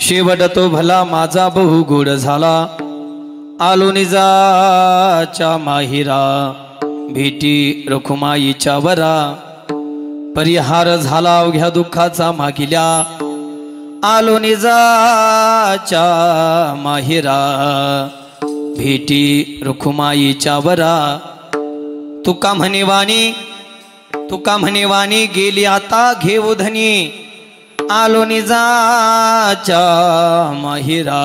शेवट तो भला माझा बहु गोड झाला, आलो निजाच्या माहिरा, भेटी रखुमाईच्या वरा, परिहार झाला अवघ्या दुःखाचा मागिल्या, आलो निजाच्या माहिरा, भेटी रखुमाईच्या वरा. तुका म्हणे वाणी गेली आता घेऊ धनी, आलो निजाच्या माहिरा,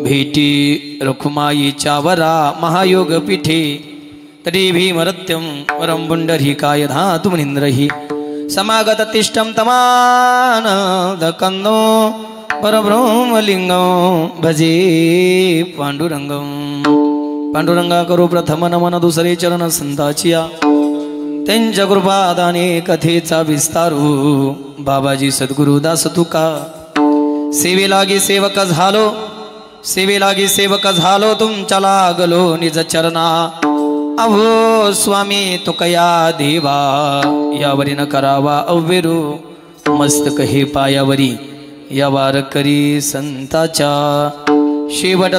भेटी रखुमाईच्या वरा. महायोग पीठे तरी भीमरत्यम वरम पुंडरीकाय धातु मुनींद्रहि, समागत तिष्ठम तमानदकंदो परब्रह्मलिंगं भजे पांडुरंगं. पांडुरंगा करू प्रथम नमन दुसरे चरण संताचिया, त्यांच्या कृपादाने कथेचा विस्तारू. बाबाजी सद्गुरु दास तुका, सेवे लागी सेवक झालो तुमच्या लागलो निज चरणा. अहो स्वामी तुकया देवा, यावरी न करावा अव्यरू, मस्तक हे पायावरी या वारकरी संताच्या. शेवट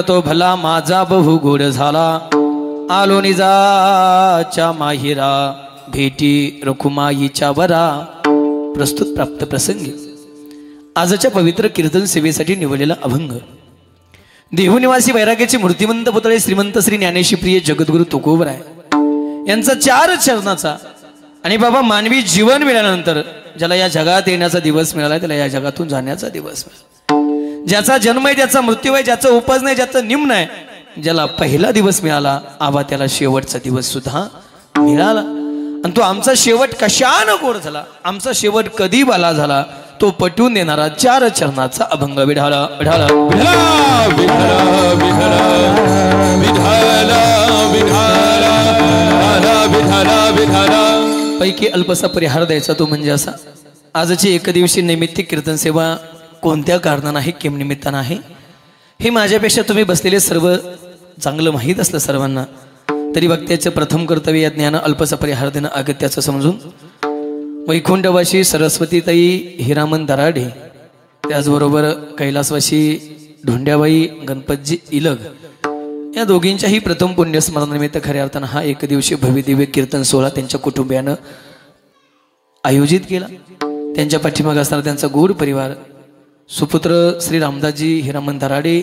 तो भला माझा बहु गोड झाला, आलो निजाच्या माहिरा, भेटी रखुमाईच्या वरा. प्रस्तुत प्राप्त प्रसंगी आजच्या पवित्र कीर्तन सेवेसाठी निवडलेला अभंग देहूनिवासी वैराग्याचे मूर्तिमंत पुतळे श्रीमंत श्री ज्ञानेश्वरी प्रिय जगद्गुरु तुकोबराय यांचा 4 चरणाचा. आणि बाबा मानवी जीवन मिळाल्यानंतर ज्याला या जगात येण्याचा दिवस मिळाला, त्याला या जगातून जाण्याचा दिवस मिळाला. ज्याचा जन्म आहे, ज्याचा मृत्यू आहे, ज्याचं उपज नाही, ज्याचं निम्न आहे, ज्याला पहिला दिवस मिळाला आबा त्याला शेवटचा दिवस सुद्धा मिळाला. आणि तो आमचा शेवट कशानं गोड झाला, आमचा शेवट कधी बाला झाला, तो पटवून देणारा 4 चरणाचा अभंग. विढाला विढाला पैकी अल्पसा परिहार द्यायचा तो म्हणजे असा. आजची एकदिवसीय नैमित्तिक कीर्तन सेवा कोणत्या कारणानं आहे, केम निमित्तानं आहे, हे माझ्यापेक्षा तुम्ही बसलेले सर्व चांगलं माहीत असलं सर्वांना. तरी वक्त्याचं प्रथम कर्तव्य या ज्ञान अल्पसा परिहार देणं अगत्याचं समजून वैकुंठवासी सरस्वतीताई हिरामन दराडे, त्याचबरोबर कैलासवासी ढोंड्याबाई गणपतजी इलग या दोघींच्याही प्रथम पुण्यस्मरणानिमित्त खऱ्या अर्थानं हा एकदिवसीय भव्यदिव्य कीर्तन सोहळा त्यांच्या कुटुंबियानं आयोजित केला. त्यांच्या पाठीमागे असणारा त्यांचा गोड परिवार, सुपुत्र श्री रामदासजी हिरामन दराडे,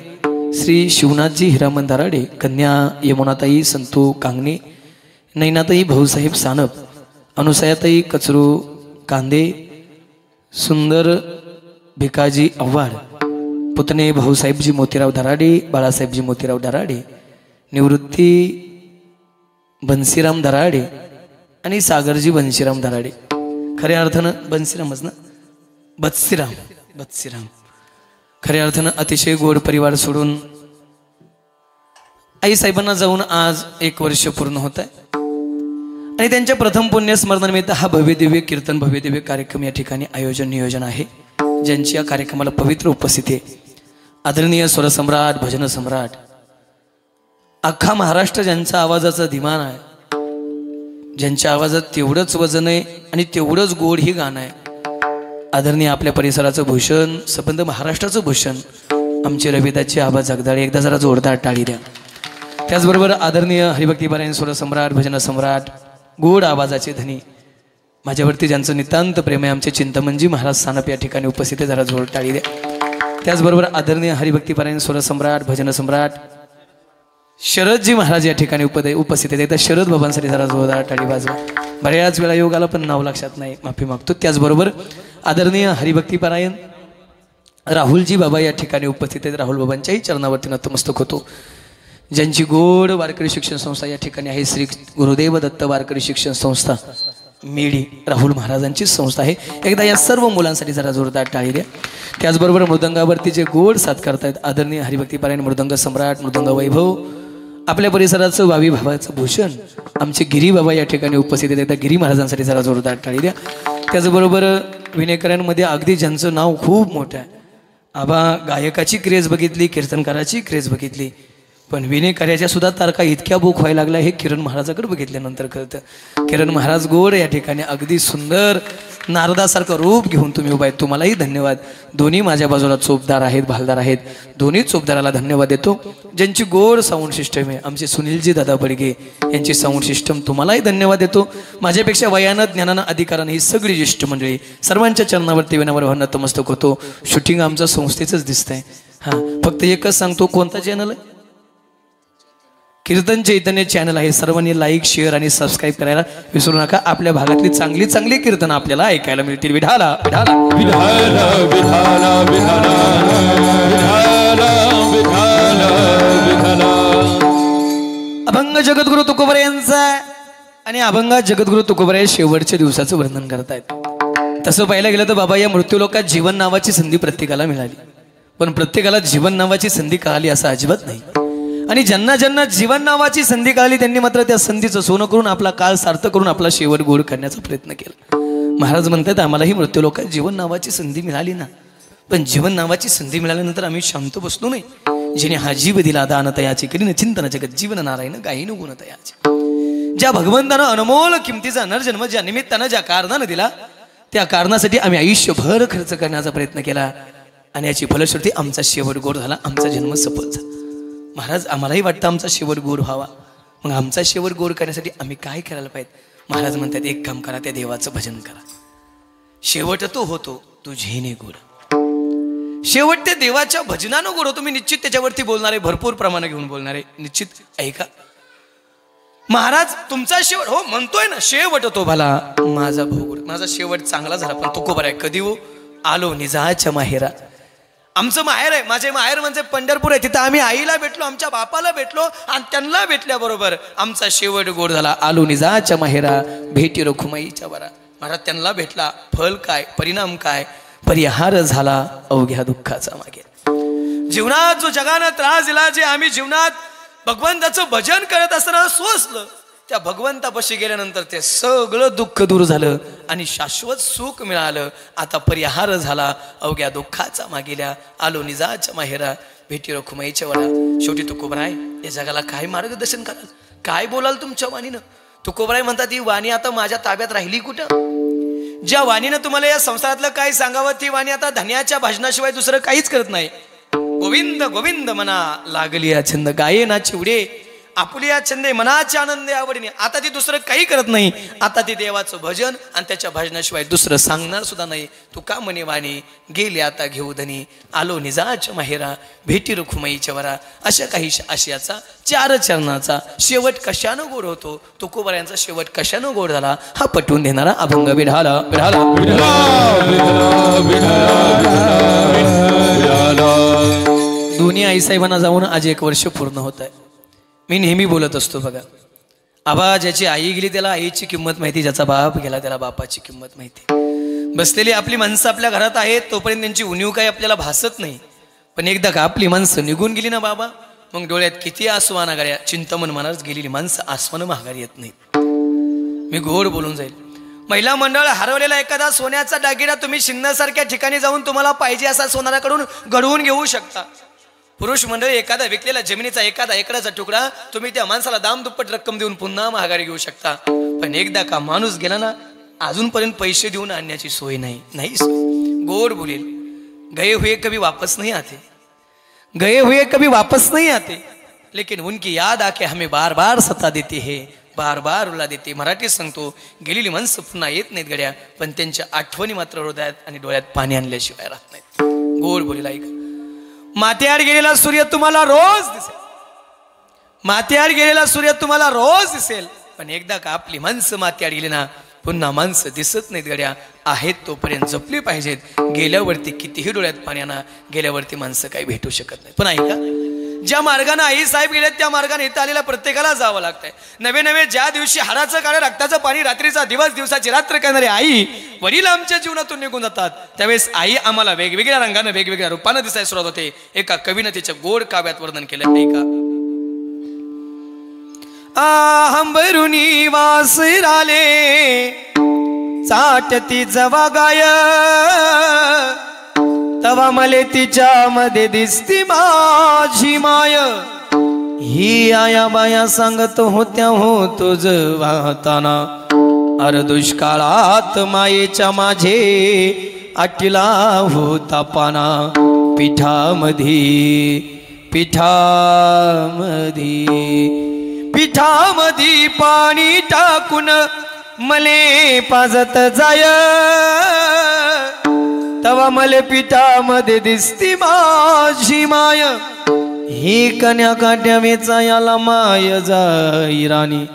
श्री शिवनाथजी हिरामन दराडे, कन्या यमुनाताई संतू कांगणे, नैनाताई भाऊसाहेब सानप, अनुसयाताई कचरू कांदे, सुंदर भिकाजी आव्हाड, पुतणे भाऊसाहेबजी मोतीराव दराडे, बाळासाहेबजी मोतीराव दराडे, निवृत्ती बन्सीराम दराडे आणि सागरजी बन्सीराम दराडे. खऱ्या अर्थानं बन्सीरामच ना, बत्सीराम खऱ्या अर्थानं अतिशय गोड परिवार सोडून आई साहेबांना जाऊन आज 1 वर्ष पूर्ण होत आहे. आणि त्यांच्या प्रथम पुण्यस्मरणानिमित्त हा भव्यदिव्य कीर्तन भव्यदिव्य कार्यक्रम या ठिकाणी नियोजन आहे. ज्यांची या कार्यक्रमाला पवित्र उपस्थिती आहे आदरणीय स्वरसम्राट भजन सम्राट, अख्खा महाराष्ट्र ज्यांचा आवाजाचा दिमान आहे, ज्यांच्या आवाजात तेवढंच वजन आहे आणि तेवढंच गोड ही गाणं आहे, आदरणीय आपल्या परिसराचं भूषण, संबंध महाराष्ट्राचं भूषण आमचे रविदासचे आबा जगदाळे, एकदा जरा जोरदार टाळी द्या. त्याचबरोबर आदरणीय हरिभक्तीपरायण स्वरसम्राट भजन सम्राट गोड आवाजाचे धनी, माझ्यावरती ज्यांचं नितांत प्रेम आहे, आमचे चिंतामणजी महाराज सानप या ठिकाणी उपस्थित आहे, जरा जोर टाळी द्या. त्याचबरोबर आदरणीय हरिभक्तीपरायण स्वरसम्राट भजन सम्राट शरदजी महाराज या ठिकाणी उपस्थित आहेत. एकदा शरद बाबांसाठी जरा जोरदार टाळी वाजवा. बऱ्याच वेळा योग आला पण नाव लक्षात नाही, माफी मागतो. त्याचबरोबर आदरणीय हरिभक्तीपरायण राहुलजी बाबा या ठिकाणी उपस्थित आहेत. राहुल बाबांच्याही चरणावरती नतमस्तक होतो. ज्यांची गोड वारकरी शिक्षण संस्था या ठिकाणी आहे, श्री गुरुदेव दत्त वारकरी शिक्षण संस्था मेडी, राहुल महाराजांची संस्था आहे. एकदा या सर्व मुलांसाठी जरा जोरदार टाळी द्या. त्याचबरोबर मृदंगावरती जे गोड साथ करतायत आदरणीय हरिभक्तीपरायण मृदंग सम्राट मृदंग वैभव, आपल्या परिसराचं वावी भावाचं भूषण आमचे गिरी बाबा या ठिकाणी उपस्थित आहेत. एकदा गिरी महाराजांसाठी जरा जोरदार टाळी द्या. त्याचबरोबर विनेकरांमध्ये अगदी ज्यांचं नाव खूप मोठं आहे, आबा गायकाची क्रेज बघितली, कीर्तनकाराची क्रेज बघितली, पण विनेकऱ्याच्या सुद्धा तारखा इतक्या बुक व्हायला लागल्या हे किरण महाराजाकडे बघितल्यानंतर कळतं. किरण महाराज गोड या ठिकाणी अगदी सुंदर नारदासारखं रूप घेऊन तुम्ही उभा आहेत. तुम्हालाही धन्यवाद. दोन्ही माझ्या बाजूला चोपदार आहेत, भालदार आहेत. दोन्ही चोपदाराला धन्यवाद देतो ज्यांची गोड साऊंड सिस्टम आहे. आमचे सुनीलजी दादा बडगे यांची साऊंड सिस्टम, तुम्हालाही धन्यवाद देतो. माझ्यापेक्षा वयानं ज्ञानानं अधिकारानं ही सगळी ज्येष्ठ मंडळी सर्वांच्या चरणावरती विनम्र नतमस्तक होतो. शूटिंग आमचं संस्थेचंच दिसतंय. हां, फक्त एकच सांगतो, कोणता चॅनल आहे? कीर्तन चैतन्य चॅनल आहे. सर्वांनी लाईक, शेअर आणि सबस्क्राईब करायला विसरू नका. आपल्या भागातली चांगली चांगली कीर्तन आपल्याला ऐकायला मिळतील. विठाला विठाला विठाला विठाला विठाला विठाला विठाला. अभंग जगद्गुरु तुकोबरा यांचा आणि अभंग जगद्गुरु तुकोबरा शेवटच्या दिवसाचं वर्णन करतायत. तसं पाहायला गेलं तर बाबा, या मृत्यूलोकात जीवन नावाची संधी प्रत्येकाला मिळाली, पण प्रत्येकाला जीवन नावाची संधी कळाली असं अजिबात नाही. आणि ज्यांना ज्यांना जीवन नावाची संधी कळाली त्यांनी मात्र त्या संधीचं सोनं करून आपला काळ सार्थक करून आपला शेवट गोड करण्याचा प्रयत्न केला. महाराज म्हणतात, आम्हालाही मृत्यूलोकात जीवन नावाची संधी मिळाली ना, पण जीवन नावाची संधी मिळाल्यानंतर आम्ही शांत बसलो नाही. जिने हा जीव दिला दान तयाची करीन चिंतन जगत जीवन नारायण गायीन गुण तयाचे. ज्या भगवंतानं अनमोल किमतीचा नरजन्म ज्या निमित्तानं ज्या कारणानं दिला, त्या कारणासाठी आम्ही आयुष्यभर खर्च करण्याचा प्रयत्न केला आणि याची फलश्रुती आमचा शेवट गोड झाला, आमचा जन्म सफल झाला. महाराज, आम्हालाही वाटतं आमचा शेवट गोड व्हावा. मग आमचा शेवट गोड करण्यासाठी आम्ही काय करायला पाहिजे? महाराज म्हणतात, एक काम करा, त्या देवाचं भजन करा. शेवट तो होतो तुझेने गोड. शेवट त्या देवाच्या भजनानं गोड होतो. मी निश्चित त्याच्यावरती बोलणार आहे, भरपूर प्रमाण घेऊन बोलणार आहे, निश्चित ऐका. महाराज, तुमचा शेवट हो म्हणतोय ना, शेवट तो भला माझा भाऊ, माझा शेवट चांगला झाला, पण तो बरं आहे. कधी हो? आलो निजाच्या माहेरा. आमचं माहेर आहे, माझे माहेर म्हणजे पंढरपूर आहे. तिथं आम्ही आईला भेटलो, आमच्या बापाला भेटलो आणि त्यांना भेटल्याबरोबर आमचा शेवट गोड झाला. आलो निजाच्या माहेरा, भेटी रखुमाईच्या बरा. महाराज त्यांना भेटला, फल काय, परिणाम काय, परिहार झाला अवघ्या दुःखाचा मागे. जीवनात जो जगानं त्रास दिला, जे आम्ही जीवनात भगवंताचं भजन करत असताना सोसलं, त्या भगवंतापाशी गेल्यानंतर ते सगळं दुःख दूर झालं आणि शाश्वत सुख मिळालं. आता परिहार झाला अवघ्या दुःखाचा मागेल्या. आलो निजाच्या माहेरा, भेटी रखुमाईच्या वरा. शेवटी तुकोबराय या जगाला काय मार्गदर्शन कराल, काय बोलाल तुमच्या वाणीनं? तुकोबराय म्हणतात, ही वाणी आता माझ्या ताब्यात राहिली कुठं? ज्या वाणीनं तुम्हाला या संसारातलं काय सांगावं, ती वाणी आता धन्याच्या भजनाशिवाय दुसरं काहीच करत नाही. गोविंद गोविंद मना लागली या छंद, गाये ना चिवडे आपुलिया छंदे मनाचे आनंदे आवडीने. आता ती दुसरं काही करत नाही. आता ती देवाचं भजन आणि त्याच्या भजनाशिवाय दुसरं सांगणार सुद्धा नाही. तू का म्हणे वाणी गेली आता घेऊ धनी, आलो निजाच्या माहेरा, भेटी रखुमाईच्या वरा. अशा काही आशयाचा चार चरणाचा शेवट कशानं गोड होतो, तुकोबरायांचा शेवट कशानं गोड झाला, हा पटवून देणारा अभंग विढाला विढाला दोन्ही आईसाहेबांना जाऊन आज 1 वर्ष पूर्ण होत आहे. मी नेहमी बोलत असतो बघा, आबा ज्याची आई गेली त्याला आईची किंमत माहिती, ज्याचा बाप गेला त्याला बापाची किंमत माहिती. बसलेली आपली माणसं आपल्या घरात आहेत तोपर्यंत त्यांची उणीव काही आपल्याला भासत नाही, पण एकदा का आपली माणसं निघून गेली ना बाबा, मग डोळ्यात किती आसू गाड्या. चिंतामण मनाच गेलेली माणसं आसमान महागारी येत नाहीत. मी गोड बोलून जाईल. महिला मंडळ हरवलेला एखादा सोन्याचा दागिना तुम्ही शिन्नसारख्या ठिकाणी जाऊन तुम्हाला पाहिजे असा सोनाराकडून घडवून घेऊ शकता. पुरुष मंडळी एखादा विकलेला जमिनीचा एखादा एकराचा तुकडा तुम्ही त्या माणसाला दाम दुप्पट रक्कम देऊन पुन्हा महागारी घेऊ शकता. पण एकदा का माणूस गेला ना, अजूनपर्यंत पैसे देऊन आणण्याची सोय नाही सोय. गोड बोलेल, गए हुए कभी वापस नहीं आते, गए हुए कभी वापस नहीं आते, लेकिन उनकी याद आके हमें बार बार सता देते है, बार बार रुला देते. मराठीत सांगतो, गेलेली माणसं पुन्हा येत नाहीत गड्या, पण त्यांच्या आठवणी मात्र हृदयात आणि डोळ्यात पाणी आणल्याशिवाय राहत नाहीत. गोड बोलेल. ऐका, माथ्याआड गेलेला सूर्य तुम्हाला रोज दिसेल, माथ्याआड गेलेला सूर्य तुम्हाला रोज दिसेल, पण एकदा का आपली माणसं माथ्याआड गेली ना, पुन्हा माणसं दिसत नाहीत गड्या. आहेत तोपर्यंत जपली पाहिजेत. गेल्यावरती कितीही डोळ्यात पाण्याना, गेल्यावरती माणसं काही भेटू शकत नाही. पण ऐका, ज्या मार्गाने आई साहेब गेलेत त्या मार्गाने इथं आलेल्या प्रत्येकाला जावं लागतंय. नवे नवे ज्या दिवशी हाडाचं काळं रक्ताचं पाणी, रात्रीचा दिवस दिवसाची रात्र करणारी आई वडील आमच्या जीवनातून निघून जातात, त्यावेळेस आई आम्हाला वेगवेगळ्या रंगानं वेगवेगळ्या रूपानं दिसायला सुरुवात होते. एका कवीनं तिच्या गोड काव्यात वर्णन केलं. ऐका, हंबरुनी वासराले चाटती जवा गाय, तवा मले तिच्या मध्ये दिसती माझी माय. ही आया बाया सांगत होत्या हो तुझ वाहताना, अर दुष्काळात मायेच्या माझे आटिला होता पाना. पिठामध्ये पाणी टाकून मले पाजत जाय, तवा मले पिठामध्ये दिसती माझी माय. ही कन्या काट्या वेचायाला माय जाई राणी,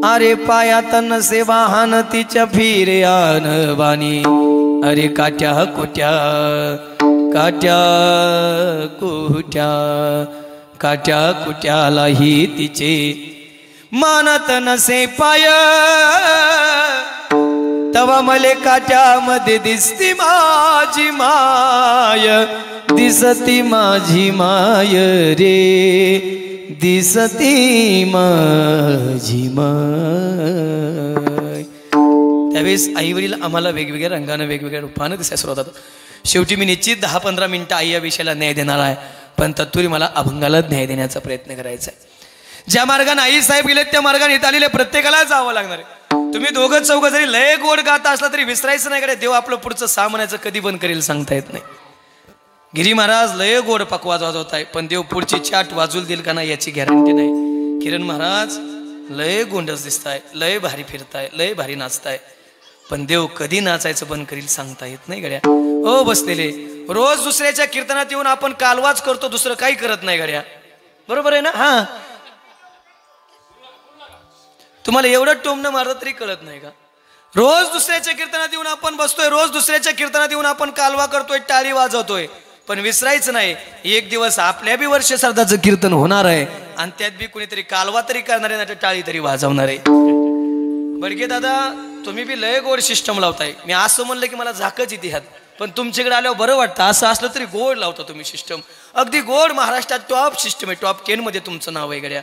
अरे पायात नसे वाहन तिच्या फिर्यान बानी. अरे काट्या कुट्या कुट्यालाही तिचे मानत नसे पाय, तवा मले काट्यामध्ये दिसती माझी माय. दिसती माझी माय रे, दिसती माझी माय. त्यावेळेस आई वडील आम्हाला वेगवेगळ्या रंगानं वेगवेगळ्या रूपानं दिसायला सुरुवात होतं. शेवटी मी निश्चित 10-15 मिनिटं आई या विषयाला न्याय देणार आहे, पण तत्पूर्वी मला अभंगाला न्याय देण्याचा प्रयत्न करायचा आहे. ज्या मार्गाने आई साहेब गेलेत त्या मार्गाने इथं आलेले प्रत्येकाला जावं लागणार आहे. तुम्ही दोघं चौघं जरी लय गोड गाता असला तरी विसरायचं नाही. कडे देव आपलं पुढचं 6 महिन्याचं कधी बंद करेल सांगता येत नाही. गिरी महाराज लय गोड पकवाज वाजवत आहे, पण देव पुढची चाट वाजूल देईल का नाही याची गॅरंटी नाही. किरण महाराज लय गोंडस दिसताय, लय भारी फिरताय, लय भारी नाचताय, पण देव कधी नाचायचं बंद करील सांगता येत नाही गड्या. ओ बसलेले, रोज दुसऱ्याच्या कीर्तनात येऊन आपण कालवाच करतो, दुसरं काही करत नाही गड्या. बरोबर आहे ना? हा, तुम्हाला एवढं टोमणं मारत तरी कळत नाही का? रोज दुसऱ्याच्या कीर्तनात येऊन आपण बसतोय, रोज दुसऱ्याच्या कीर्तनात येऊन आपण कालवा करतोय, टाळी वाजवतोय, पण विसरायचं नाही एक दिवस आपल्या बी वर्ष श्राद्धाचं कीर्तन होणार आहे आणि त्यात बी कोणीतरी कालवा तरी करणार आहे, नाही टाळी तरी वाजवणार आहे. बडगे दादा तुम्ही बी लय गोड सिस्टम लावताय. मी असं म्हणलं की मला झाकच येते ह्यात, पण तुमच्याकडे आल्यावर बरं वाटतं. असं असलं तरी गोड लावता तुम्ही सिस्टम, अगदी गोड. महाराष्ट्रात टॉप सिस्टम आहे, टॉप 10 मध्ये तुमचं नाव आहे गड्या.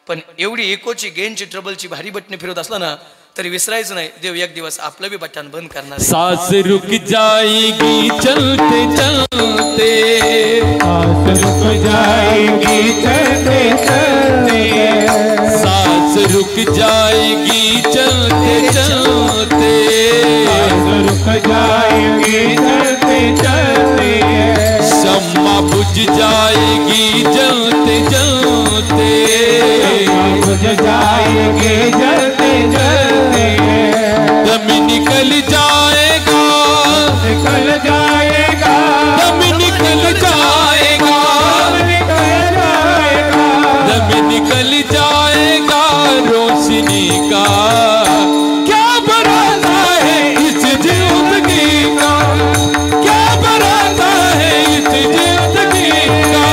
पण एवढी एकोची गेनची ट्रबलची भारी बटणे फिरवत असलं ना तरी विसरायचं नाही, देव एक दिवस आपलं बी बटन बंद करणार. सास रुक जाएगी चलते चलते, सास रुक जाएगी चलते चलते, सास रुक जाएगी चलते चलते, सास रुक जाएगी चलते चलते, शम्मा बुझ जाएगी जलते जलते, बुझ जाएगी जलते जलते, दम निकल जाएगा, निकल जाएगा, दम निकल जाएगा, निकल जाएगा, दम निकल जाएगा रोशनी का. क्या बराता है इस जिंदगी का, क्या बराता है इस जिंदगी का,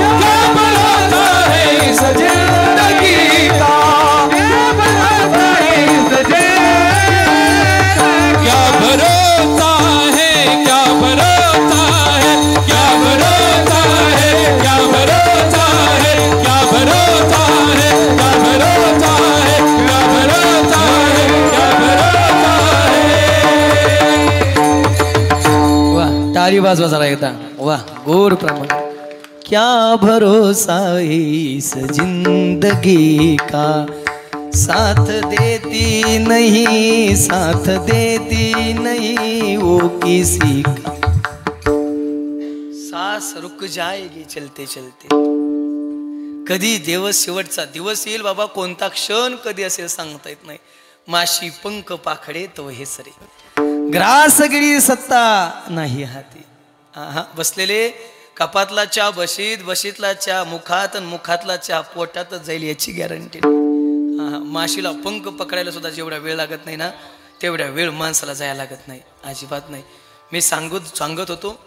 क्या बराता है इस जिंदगी का, क्या बराता है इस क्या भरोसा है, क्या भरोसा है, क्या भरोसा है, क्या भरोसा है, क्या भरोसा है, क्या भरोसा है, क्या भरोसा है, क्या भरोसा है. वाह, टाळी वाजवा जरा एकदा. वाह, गोड प्रमाण. क्या भरोसा है इस जिंदगी का, साथ देती नहीं, साथ देती नहीं वो किसी का. सास रुक जाएगी चलते चलते. कधी दिवस शेवटचा दिवस येईल बाबा, कोणता क्षण कधी असेल सांगता येत नाही. माशी पंख पाखडे तो हे सरे, ग्रासगिरी सत्ता नाही हाती. हा, बसलेले कपातला चहा बशीत, बशीतला चहा मुखात आणि मुखातला चहा पोटातच जाईल याची गॅरंटी नाही. माशीला पंख पकडायला सुद्धा जेवढा वेळ लागत नाही ना तेवढ्या वेळ माणसाला जायला लागत नाही, अजिबात नाही. मी सांगत होतो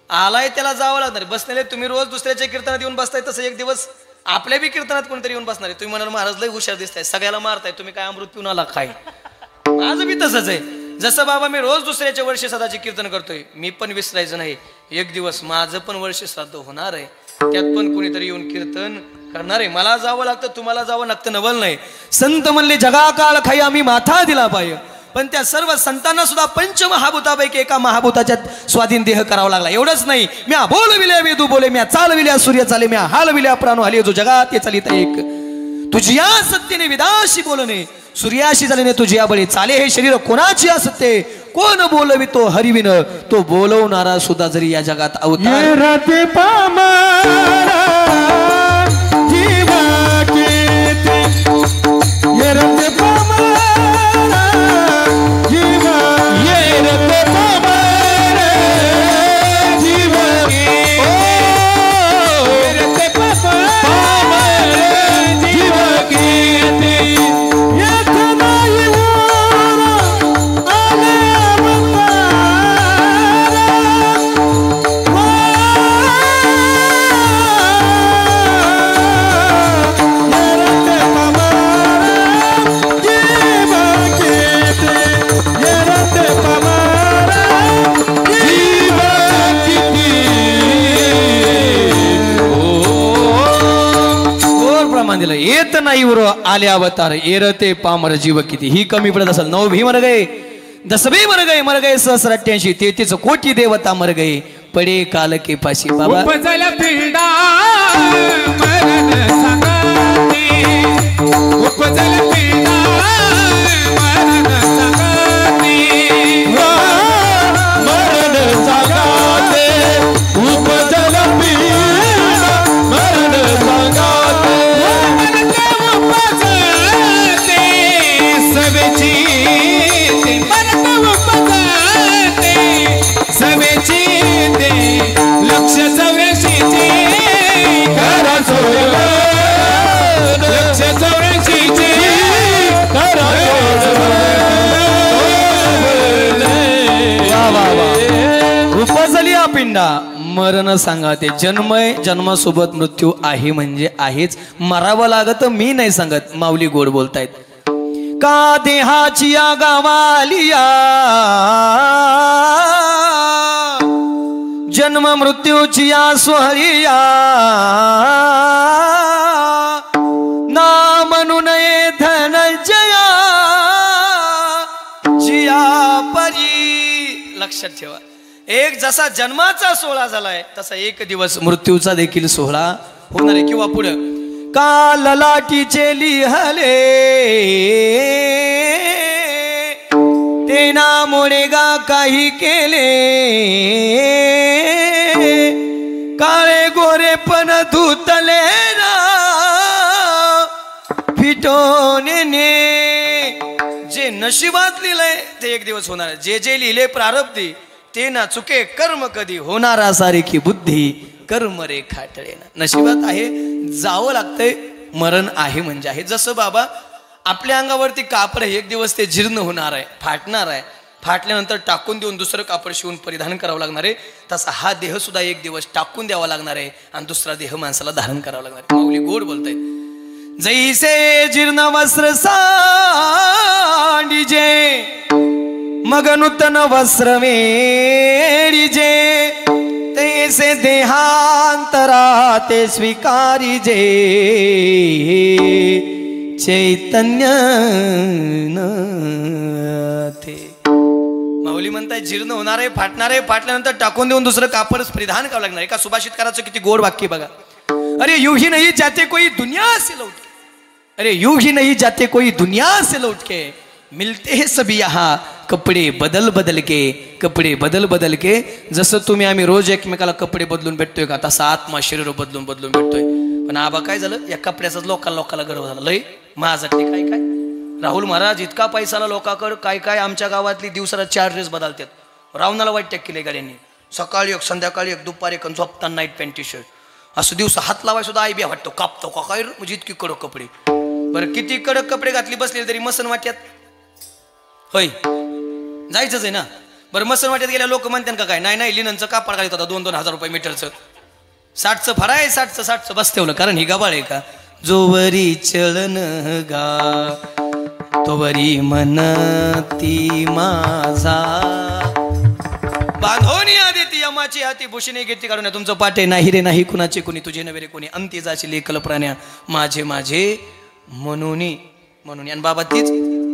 आलाय त्याला जावं लागणार. बसलेले तुम्ही रोज दुसऱ्याच्या कीर्तनात येऊन बसताय, तसं एक दिवस आपल्या बी कीर्तनात कोणतरी येऊन बसणार आहे. तुम्ही म्हणाल महाराज लय हुशार दिसताय, सगळ्याला मारताय, तुम्ही काय अमृत पिऊन आला काय? माझं बी तसंच आहे. जसं बाबा मी रोज दुसऱ्याच्या वर्ष श्राद्धाचे कीर्तन करतोय, मी पण विसरायचं नाही. एक दिवस माझं पण वर्ष श्राद्ध होणार आहे, त्यात पण कोणीतरी येऊन कीर्तन करणार आहे. मला जावं लागतं, तुम्हाला जावं लागतं, नवल नाही. संत म्हणले जगा काळ खाई आम्ही माथा दिला पाय, पण त्या सर्व संतांना सुद्धा पंचमहाभूतापैकी एका महाभूताच्या स्वाधीन देह करावा लागला. एवढंच नाही, म्या बोलविल्या वेदू बोले, म्या चालविल्या सूर्य चाले, म्या हालविल्या प्राणो हाले, जो जगात ये चालित एक. तुझिया सत्तेने विदाशी बोलणे, सूर्याशी झालेने तुझिया बळे. चाले हे शरीर कोणाची असते, कोण बोलवितो हरिविन, तो बोलवणारा सुद्धा जरी या जगात अवतार. दिलं येत नाही उर आले अवतार, एरते पामर जीव किती. ही कमी पडत असेल. 9 भी मर गए, 10 भी मर गए सहस्राठ्यांशी, 33 कोटी देवता मर गए, पडे काल के पाशी. बाबा उपजला पिंडा मरण सांगते, उपजला पिंडा मरण सांगते, मरण सांगते, उपजला पिंडा मरण सांगते, उपजते सवेची मरण उपजते सवेची लक्ष 84चे करा सोड, लक्ष 84चे करा सोड. उपजली पिंडा मरण सांगते. जन्मासोबत मृत्यू आहे म्हणजे आहेच, मरावं लागत मी नाही सांगत. माऊली गोड बोलतायत. का देहाची गावालिया जन्म मृत्यूची सोहळिया, ना म्हणून धनंजया जिया परी. लक्षात ठेवा, एक जसा जन्माचा सोहळा झालाय तसा एक दिवस मृत्यूचा देखील सोहळा होणार आहे. किंवा पुढं का ललाटीचे लिहले ते नामुळे गा काही केले, काळे गोरे पण धुतले ना फिटोने. जे नशिबात लिहिलंय ते एक दिवस होणार. जे लिहिले प्रारब्धी ते ना चुके कर्म कधी, होणारा सारिखी बुद्धी कर्म रे खाटळे. नशिबात आहे, जावं लागतंय. मरण आहे म्हणजे आहे. जसं बाबा आपल्या अंगावरती कापड एक दिवस ते जीर्ण होणार आहे, फाटणार आहे, फाटल्यानंतर टाकून देऊन दुसरं कापड शिवून परिधान करावं लागणार आहे, तसा हा देह सुद्धा एक दिवस टाकून द्यावा लागणार आहे आणि दुसरा देह माणसाला धारण करावा लागणार आहे. माऊली गोड बोलतायत. जैसे जीर्ण वस्त्र सांडिजे, मग नूतन वस्त्र मेरिजे, तैसे देहांतरा ते स्वीकारिजे, चैतन्य थे. माऊली म्हणताय जीर्ण होणार आहे, फाटणार आहे, फाटल्यानंतर टाकून देऊन दुसरं कापड परिधान करावं लागणार. एका सुभाषितकाराचं किती गोड वाक्य बघा. अरे यूं ही नहीं जाते कोई दुनिया से लौट के, अरे यूं ही नहीं जाते कोई दुनिया से लौट के, मिलते हैं सभी यहाँ कपडे बदल बदल के, कपडे बदल बदल के. जसं तुम्ही आम्ही रोज एकमेकाला कपडे बदलून भेटतोय का, तसा आत्मा शरीर बदलून बदलून भेटतोय. पण आबा काय झालं, या कपड्याचाच लोकांना गर्व झाला. लय माझ्यासाठी काय काय राहुल महाराज इतका पैसाला लोकांकडे, काय काय आमच्या गावातली दिवसाला 4 ड्रेस बदलतात. रावणाला वाईट टॅक केले गाड्यांनी. सकाळी एक, संध्याकाळी एक, दुपारी एक, झोपताना नाईट पॅन्ट टी शर्ट. असं दिवस हात लावाय सुद्धा आई बी वाटतो, कापतो का काय म्हणजे इतकी कडक कपडे. बरं किती कडक कपडे घातली बसले तरी मसन वाट्यात होय जायचंच आहे ना. बरं मसन वाट्यात गेल्या लोक म्हणतात का काय, नाही नाही लिननचं कापड घालत होता 2-2 हजार रुपये मीटरचं. 60चं फराय 60चं बस ठेवलं, कारण ही गाबाळ आहे का. जोवरी चलन गा तोवरी मनती माझा, बांधोनी आधी ती यमाची हाती भूषणे घेती काढून. तुमचं पाठे नाही रे नाही कुणाचे कुणी, तुझे नवे रे कोणी, अंती जाशी लेखल प्राण्या माझे माझे म्हणून. आणि बाबा तीच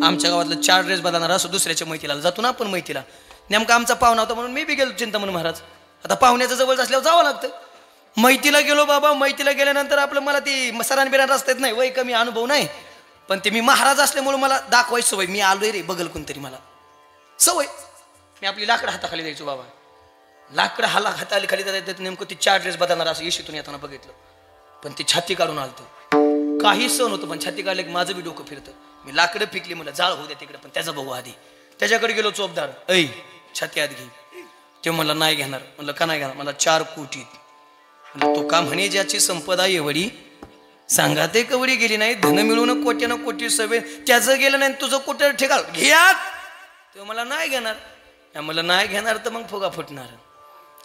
आमच्या गावातलं 4 ड्रेस बदलणार असं दुसऱ्याच्या मैतीला जातो ना आपण मैतीला. नेमका आमचा पाहुणा होता म्हणून मी बी गेलो चिंतामण महाराज. आता पाहुण्याचं जवळ असल्यावर जावं लागतं. मैतीला गेलो बाबा. मैतीला गेल्यानंतर आपलं मला ती सरान बिरान रस्त्यात नाही वय कमी अनुभव नाही, पण ते मी महाराज असल्यामुळे मला दाखवायची सवय. मी आलोय रे बगल कोणतरी मला सवय. मी आपली लाकडं हाताखाली द्यायचो बाबा. लाकडं हाताखाली खाली द्यायचं. नेमकं ती 4 ड्रेस बदलणार असं येशीतून येताना बघितलं, पण ती छाती काढून आलतं. काही सण होतं पण छाती काढलं की माझं बी डोकं फिरतं. मी लाकडं फेकली मला जाळ होऊ द्या तिकडे, पण त्याचं बघू आधी. त्याच्याकडे गेलो चोपदार. ऐ छाती आत घे. ते म्हणला नाही घेणार. म्हणलं का नाही घेणार? मला 4 कोटी. म्हणलं तो का म्हणे ज्याची संपदा एवढी सांगा ते कवडी गेली नाही. धन मिळून कोट्यानं कोटी सवे त्याचं गेलं नाही तुझं कुठं ठेकाल घ्यात. ते मला नाही घेणार. मला नाही घेणार तर मग फुगा फुटणार.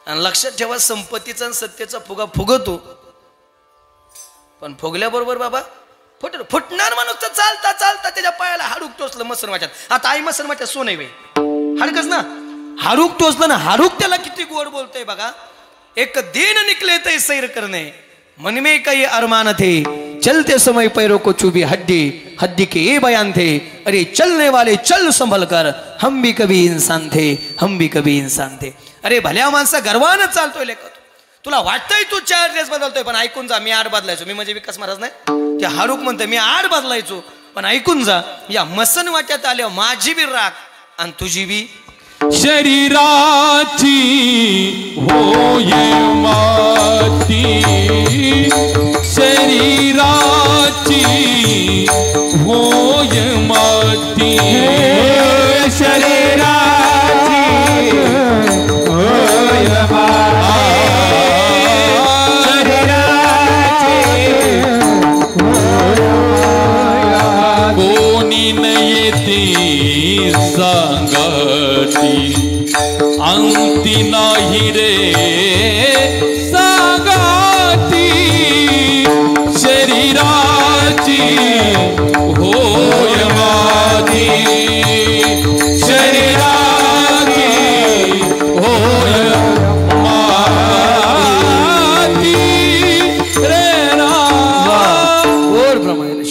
आणि लक्षात ठेवा संपत्तीचा आणि सत्याचा फुगा फुगतो, पण फुगल्याबरोबर बाबा फुटणार माणूस तर चालता चालता त्याच्या पायाला हाडूक टोचलं मसन वाट्यात. आता आई मसन वाट्यात सोन वे हाडकच ना. हाडूक टोचलं ना. हाडूक त्याला किती गोड बोलतोय बघा. एक दिन निकले ते सैर करणे मन में कई अरमान थे चलते समय पैरों को चुभी हड्डी हड्डी के ये बयान थे अरे चलने वाले चल संभल कर हम भी कभी इंसान थे हम भी कभी इंसान थे. अरे भल्या माणसा गर्वानं चालतोय लेखा. तुला वाटतंय तू 4 ड्रेस बदलतोय पण ऐकून जा मी 8 बदलायचो. मी म्हणजे विकास महाराज नाही. ते हाडूक म्हणतोय मी 8 बदलायचो पण ऐकून जा या मसन वाट्यात आल्यावर माझी बी राख आणि तुझी बी शरीराची होय माती शरीराची होय माती शरीराची होय माती कोणी नयेती सांगती अंती नाही रे सांगती शरीराची होय माती शरीराची होय माती रे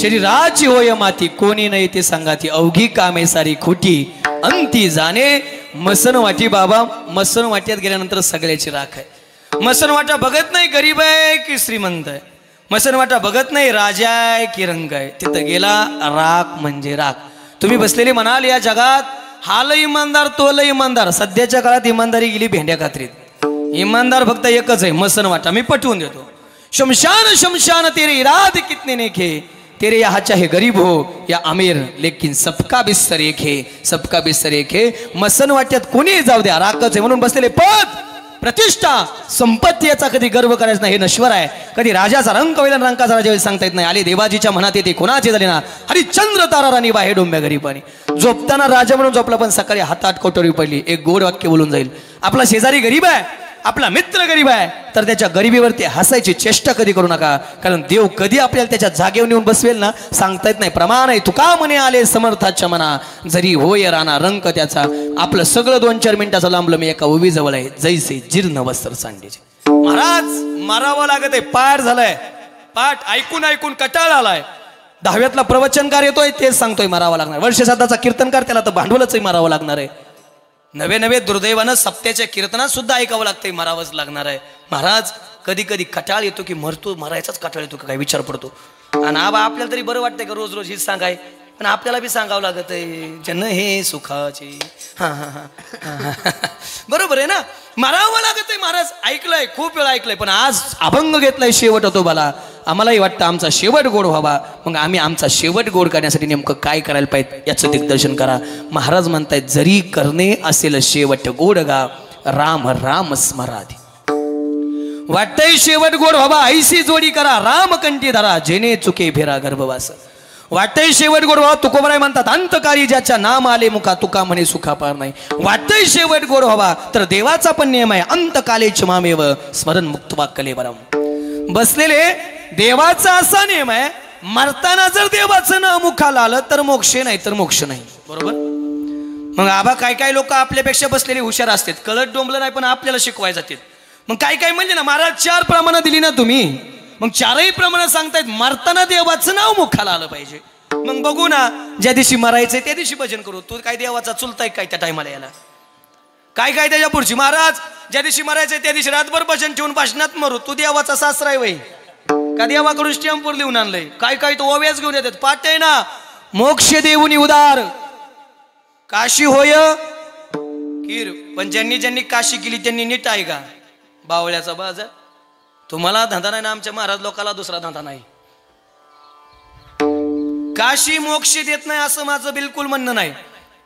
शरीराची होय माती कोणी नाही ते सांगाती अवघी कामे सारी खोटी अंती जाणे मसन वाटी. बाबा मसन वाट्यात गेल्यानंतर सगळ्याची राख आहे. मसन वाटा बघत नाही गरीब आहे की श्रीमंत आहे. मसन वाटा बघत नाही राजा आहे की रंग आहे. तिथं गेला राख म्हणजे राख. तुम्ही बसलेले म्हणाल या जगात हाल इमानदार तोल इमानदार. सध्याच्या काळात इमानदारी गेली भेंड्या कात्रीत. इमानदार फक्त एकच आहे मसन वाटा. मी पटवून देतो. शमशान शमशान तेरे इराद कितने नेके तेरे यहाँ चाहे गरीब हो या अमीर लेकिन सबका बिस्तर एक है सबका बिस्तर एक है. मसन वाट्यात कोणी जाऊ द्या राखच आहे. म्हणून बसलेले पद प्रतिष्ठा संपत्ती याचा कधी गर्व करायचा नाही. हे नश्वर आहे. कधी राजाचा रंग वेदन रंकाचा राजा सांगता येत नाही. आले देवाजीच्या मनात येते कोणाचे झाले ना हरिश्चंद्र तारा राणी बाहे डोंब्या गरीबानी. झोपताना राजा म्हणून झोपला पण सकाळी हातात कोटरी पडली. एक गोड वाक्य बोलून जाईल. आपला शेजारी गरीब आहे आपला मित्र गरीब आहे तर त्याच्या गरिबीवरती हसायची चेष्टा कधी करू नका. कारण देव कधी आपल्याला त्याच्या जागेवर नेऊन बसवेल ना सांगता येत नाही. प्रमाण आहे तुका म्हणे आले समर्थाच्या मना जरी होय राणा रंक त्याचा. आपलं सगळं 2-4 मिनिटाचं लांबलं मी एका उभी जवळ आहे जैसे जीर्ण वस्त्र सांडीचे. महाराज मारावं लागत आहे. पाठ झालाय पाठ ऐकून ऐकून कटाळ आलाय. 10व्यातला प्रवचनकार येतोय तेच सांगतोय मारावं लागणार. वर्षश्राद्धाचा कीर्तनकार त्याला तर भांडवलच मारावं लागणार आहे. नवे नवे दुर्दैवानं सप्त्याच्या कीर्तनात सुद्धा ऐकावं लागतंय मारावंच लागणार आहे. महाराज कधी कधी कटाळ येतो की मरतो मरायचाच कटाळ येतो का काय विचार पडतो. आणि आबा आपल्याला तरी बरं वाटतंय का रोज रोज हीच सांगाय पण आपल्याला बी सांगावं लागत आहे जन हे सुखाचे. हां हां हां बरोबर आहे ना. मारावं लागत आहे. महाराज ऐकलंय खूप वेळा ऐकलंय पण आज अभंग घेतलाय शेवट होतो मला. आम्हालाही वाटतं आमचा शेवट गोड व्हावा. मग आम्ही आमचा शेवट गोड करण्यासाठी नेमकं काय करायला पाहिजे याचं दिग्दर्शन करा. महाराज म्हणतायत जरी करणे असेल शेवट गोड गा राम राम स्मराधी. वाटतंय शेवट गोड व्हावा ऐशी जोडी करा राम कंठी धरा जेने चुके फेरा गर्भवास. वाटतंय शेवट गोड व्हावा तुकोबराय म्हणतात अंतकाळी ज्याच्या नाम आले मुखा तुका म्हणे सुखा पार नाही. वाटतंय शेवट गोड व्हावा तर देवाचा पण नियम आहे अंतकाले क्षमामेव स्मरण मुक्तवा कलेवरम. बसलेले देवाचा असा नियम आहे मरताना जर देवाचं नाव मुखाला आलं तर मोक्ष नाही तर मोक्ष नाही. बरोबर. मग आबा काय काय लोक आपल्यापेक्षा बसलेले हुशार असतात कळत डोंबलं नाही पण आपल्याला शिकवाय जातात. मग काय काय म्हणजे ना महाराज 4 प्रमाणं दिली ना तुम्ही मग 4ही प्रमाणं सांगतायत मरताना देवाचं नाव मुखाला आलं पाहिजे. मग बघू ना, ज्या दिवशी मरायचंय त्या दिवशी भजन करू. तू काय देवाचा चुलताय काय त्या टायमाला याला? काय काय त्याच्या पुढची? महाराज ज्या दिवशी मरायचंय त्या दिवशी रातभर भजन ठेवून भाषणात मरू. तू देवाचा सासरा आहे वय का? देवाकडून स्टॅम्पवर लिहून आणलंय. काय काय तो ओव्याच घेऊन येतात. पाठ आहे ना, मोक्ष देऊनी उदार काशी होय कीर. पण ज्यांनी ज्यांनी काशी केली त्यांनी नीट आहे का? बावळ्याचा बाजार. तुम्हाला धंदा नाही ना, आमच्या महाराज लोकाला दुसरा धंदा नाही. काशी मोक्ष देत नाही असं माझं बिलकुल म्हणणं नाही.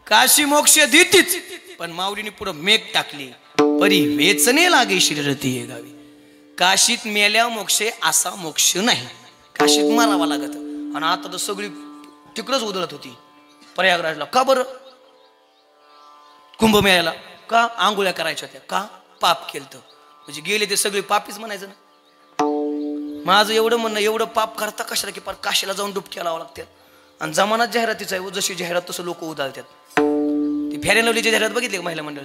काशी मोक्ष देतीच, पण माऊलीने पुढे मेघ टाकली. परी वेचणे लागे शिरती हे गावी. काशीत मेल्या मोक्ष असा मोक्ष नाही, काशीत मारावा लागत. आणि आता तर सगळी तिकडच उधळत होती प्रयागराजला. का बरं? कुंभमेळ्याला का आंघोळ्या करायच्या होत्या? का? पाप केलं. म्हणजे गेले ते सगळे पापीच म्हणायचं ना. माझं एवढं म्हणणं, एवढं पाप करता कशाला की पार काशीला जाऊन डुबक्या लावा लागतात. आणि जमानात जाहिरातीच आहे, जशी जाहिरात तसं लोक उदाळतात. ती फेअर अँड लवलीची जाहिरात बघितली का? महिला मंडळ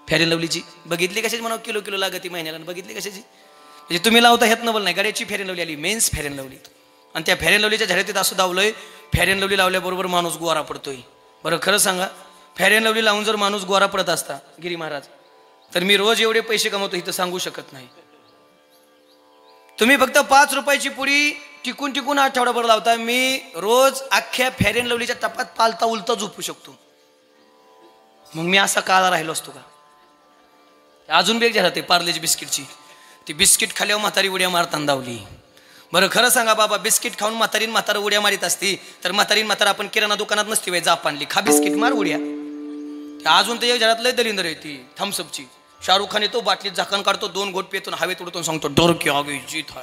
फेअर अँड लवलीची बघितली कशाची? म्हणा किलो किलो लागते महिन्याला. बघितली कशाची? म्हणजे तुम्ही लावता ह्यात नवल नाही. गाड्याची फेअर अँड लवली आली, मेन्स फेअर अँड लवली. आणि त्या फेअर अँड लवलीच्या जाहिरातीत असं दावलंय, फेअर अँड लवली लावल्याबरोबर माणूस गोरा पडतोय. बरं खरं सांगा, फेअर अँड लवली लावून जर माणूस गोरा पडत असता गिरी महाराज, तर मी रोज एवढे पैसे कमवतो इथं सांगू शकत नाही. तुम्ही फक्त 5 रुपयाची पुडी टिकून टिकून आठवडाभर लावता. मी रोज अख्ख्या फेअर अँड लवलीच्या टपात पालता उलता झोपू शकतो. मग मी असा काळा राहिलो असतो का? अजून बेग राहते पार्लेची बिस्किटची. ती बिस्किट खाल्यावर म्हातारी उड्या मारताना दावली. बरं खरं सांगा बाबा, बिस्किट खाऊन म्हातारा उड्या मारित असती तर म्हातारा आपण किराणा दुकानात नसती बाई जाप आणली. खा बिस्किट मार उड्या. अजून तर एक घरात लय दलिंदर आहे ती थम्सअपची. शाहरुख खान येतो, बाटलीत झाकण काढतो, 2 घोट पितो, हवेत उडतो, सांगतो डर की आगे जीत है.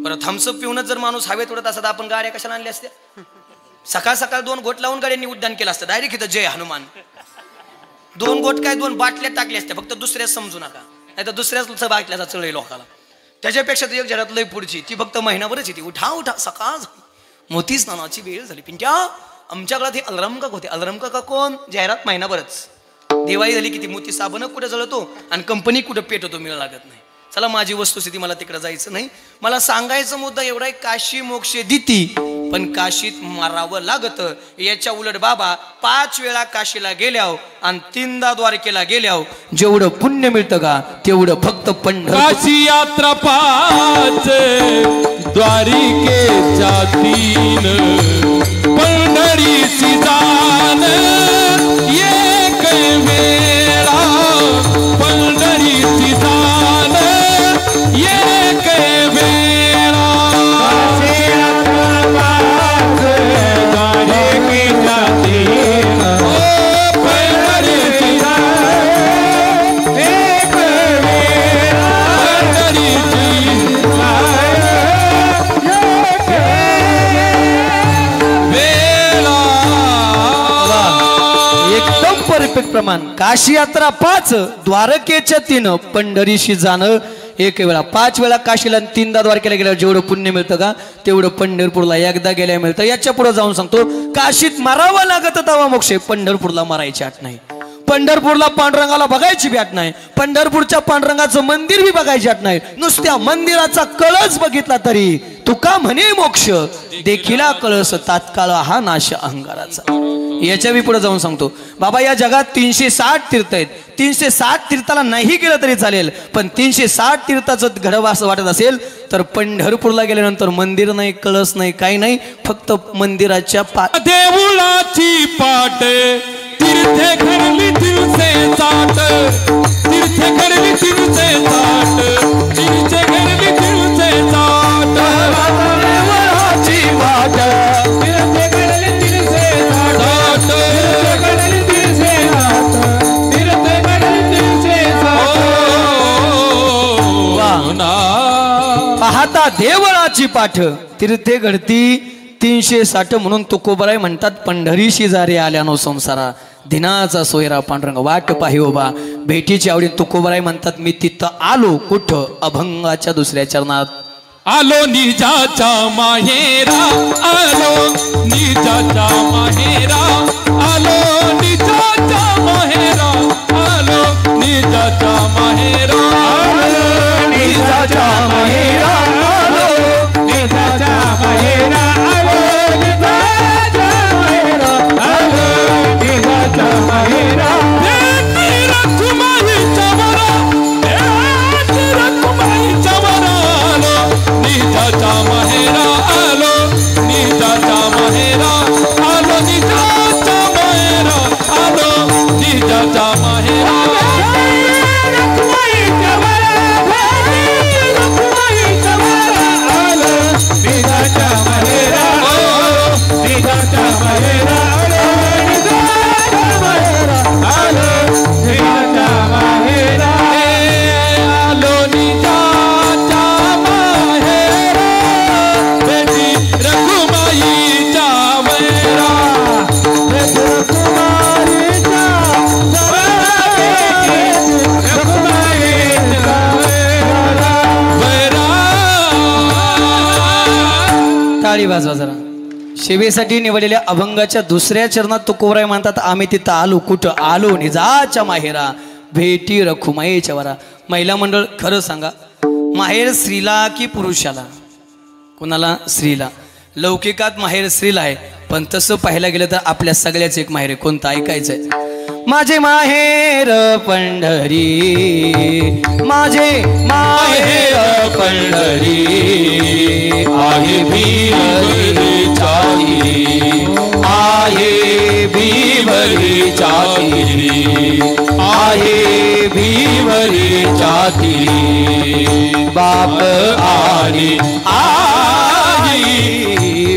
बरं थम्सअप पिऊनच जर माणूस हवेत उडत असता आपण गाड्या कशाला आणल्या असत्या? सकाळ सकाळ 2 घोट लावून गाड्यांनी उड्डाण केलं असतं. डायरेक्ट इथं जय हनुमान. 2 घोट काय 2 बाटल्या टाकल्या असत्या. फक्त दुसऱ्याच समजू नका, नाही तर दुसऱ्याच बाटल्याचा चळ लोकाला. त्याच्यापेक्षा तर एक जरात लय पुढची, ती फक्त महिनाभरच येते. उठा उठा सकाळ मोती स्नानाची वेळ झाली. पिंट्या आमच्या काळात हे अलाराम काका होते. अलाराम काका कोण? जाहिरात महिनाभरच. दिवाळी झाली की ती मोती साबण कुठे जळतो आणि कंपनी कुठे पेटवतो मिळ लागत नाही. चला माझी वस्तुस्थिती, मला तिकडे जायचं नाही. मला सांगायचं मुद्दा एवढा आहे, काशी मोक्ष देती पण काशीत मारावं लागत. याच्या उलट बाबा 5 वेळा काशीला गेल्याव आणि 3दा द्वारकेला गेल्याव जेवढं पुण्य मिळतं का तेवढं फक्त काशी यात्रा 5 द्वारिकेच्या 3 पंढरीची जाण एक वेळा. पंढरीची जाण एक वेळा. काशी यात्रा 5 द्वारिकेच्या 3 पंढरीची जाण एक वेळा. पंढरीची एकदम परफेक्ट प्रमाण. काशी यात्रा 5 द्वारकेच्या 3 पंढरीशी जाणं एक वेळा. 5 वेळा काशीला 3दा द्वारकेला गेल्यावर जेवढं पुण्य मिळतं का तेवढं पंढरपूरला एकदा गेल्या मिळतं. याच्या पुढे जाऊन सांगतो, काशीत मारावं लागत तवा मोक्ष. पंढरपूरला मारायची आठ नाही. पंढरपूरला पांडुरंगाला बघायची बी आठ नाही. पंढरपूरच्या पांडुरंगाचं मंदिर बी बघायची आठ नाही. नुसत्या मंदिराचा कळस बघितला तरी तुका म्हणे मोक्ष देखिला कळस तात्काळ हा नाश अहंकाराचा. याच्या बी पुढे जाऊन सांगतो, बाबा या जगात 360 तीर्थ आहेत. 360 तीर्थाला नाही गेलं तरी चालेल, पण 360 तीर्थाचं घडवं असं वाटत असेल तर पंढरपूरला गेल्यानंतर मंदिर नाही, कळस नाही, काही नाही, फक्त मंदिराच्या देऊळाची पाट तीर्थे घडली तीर्थे चाट. तीर्थे घडली तीर्थे चाट. तीर्थे घडली तीर्थे चाट. देऊळाची पाट तीर्थे घडली तीर्थे चाट. तीर्थे घडली तीर्थे चाट. तीर्थे घडली तीर्थे चाट. पाहता देवळाची पाठ तीर्थे घडती 360 म्हणून तुकोबराय म्हणतात, पंढरीशी जारे आल्यानो संसारा दिनाचा सोयरा पांडुरंग वाट पाहि ओबा. भेटीची आवडी तुकोबराय म्हणतात, मी तिथं आलो कुठं? अभंगाच्या 2ऱ्या चरणात आलो निजाच्या माहेरा. आलो निजाच्या माहेरा. आलो निजाच्या माहेरा. आलो निजाच्या माहेरा. आलो निजाच्या माहेरा. आलो निजाच्या माहेरा. आलो निजाच्या टाळी वाजवा जरा. सेवेसाठी निवडलेल्या अभंगाच्या दुसऱ्या चरणात तुकोबराय म्हणतात, आम्ही तिथं आलो, कुठं आलो निजाच्या माहेरा, भेटी रखुमाईच्या वरा. महिला मंडळ खरं सांगा, माहेर स्त्रीला की पुरुषाला? कुणाला? स्त्रीला. लौकिकात माहेर स्त्रीला आहे, पण तसं पाहायला गेलं तर आपल्या सगळ्याच एक माहेर आहे. कोणतं ऐकायचंय? माझे माहेर पंढरी, माझे माहेर पंढरी, आहे भीवरीच्या तिरी, आहे भीवरीच्या तिरी, आहे भीवरीच्या तिरी. बाप आणि आई,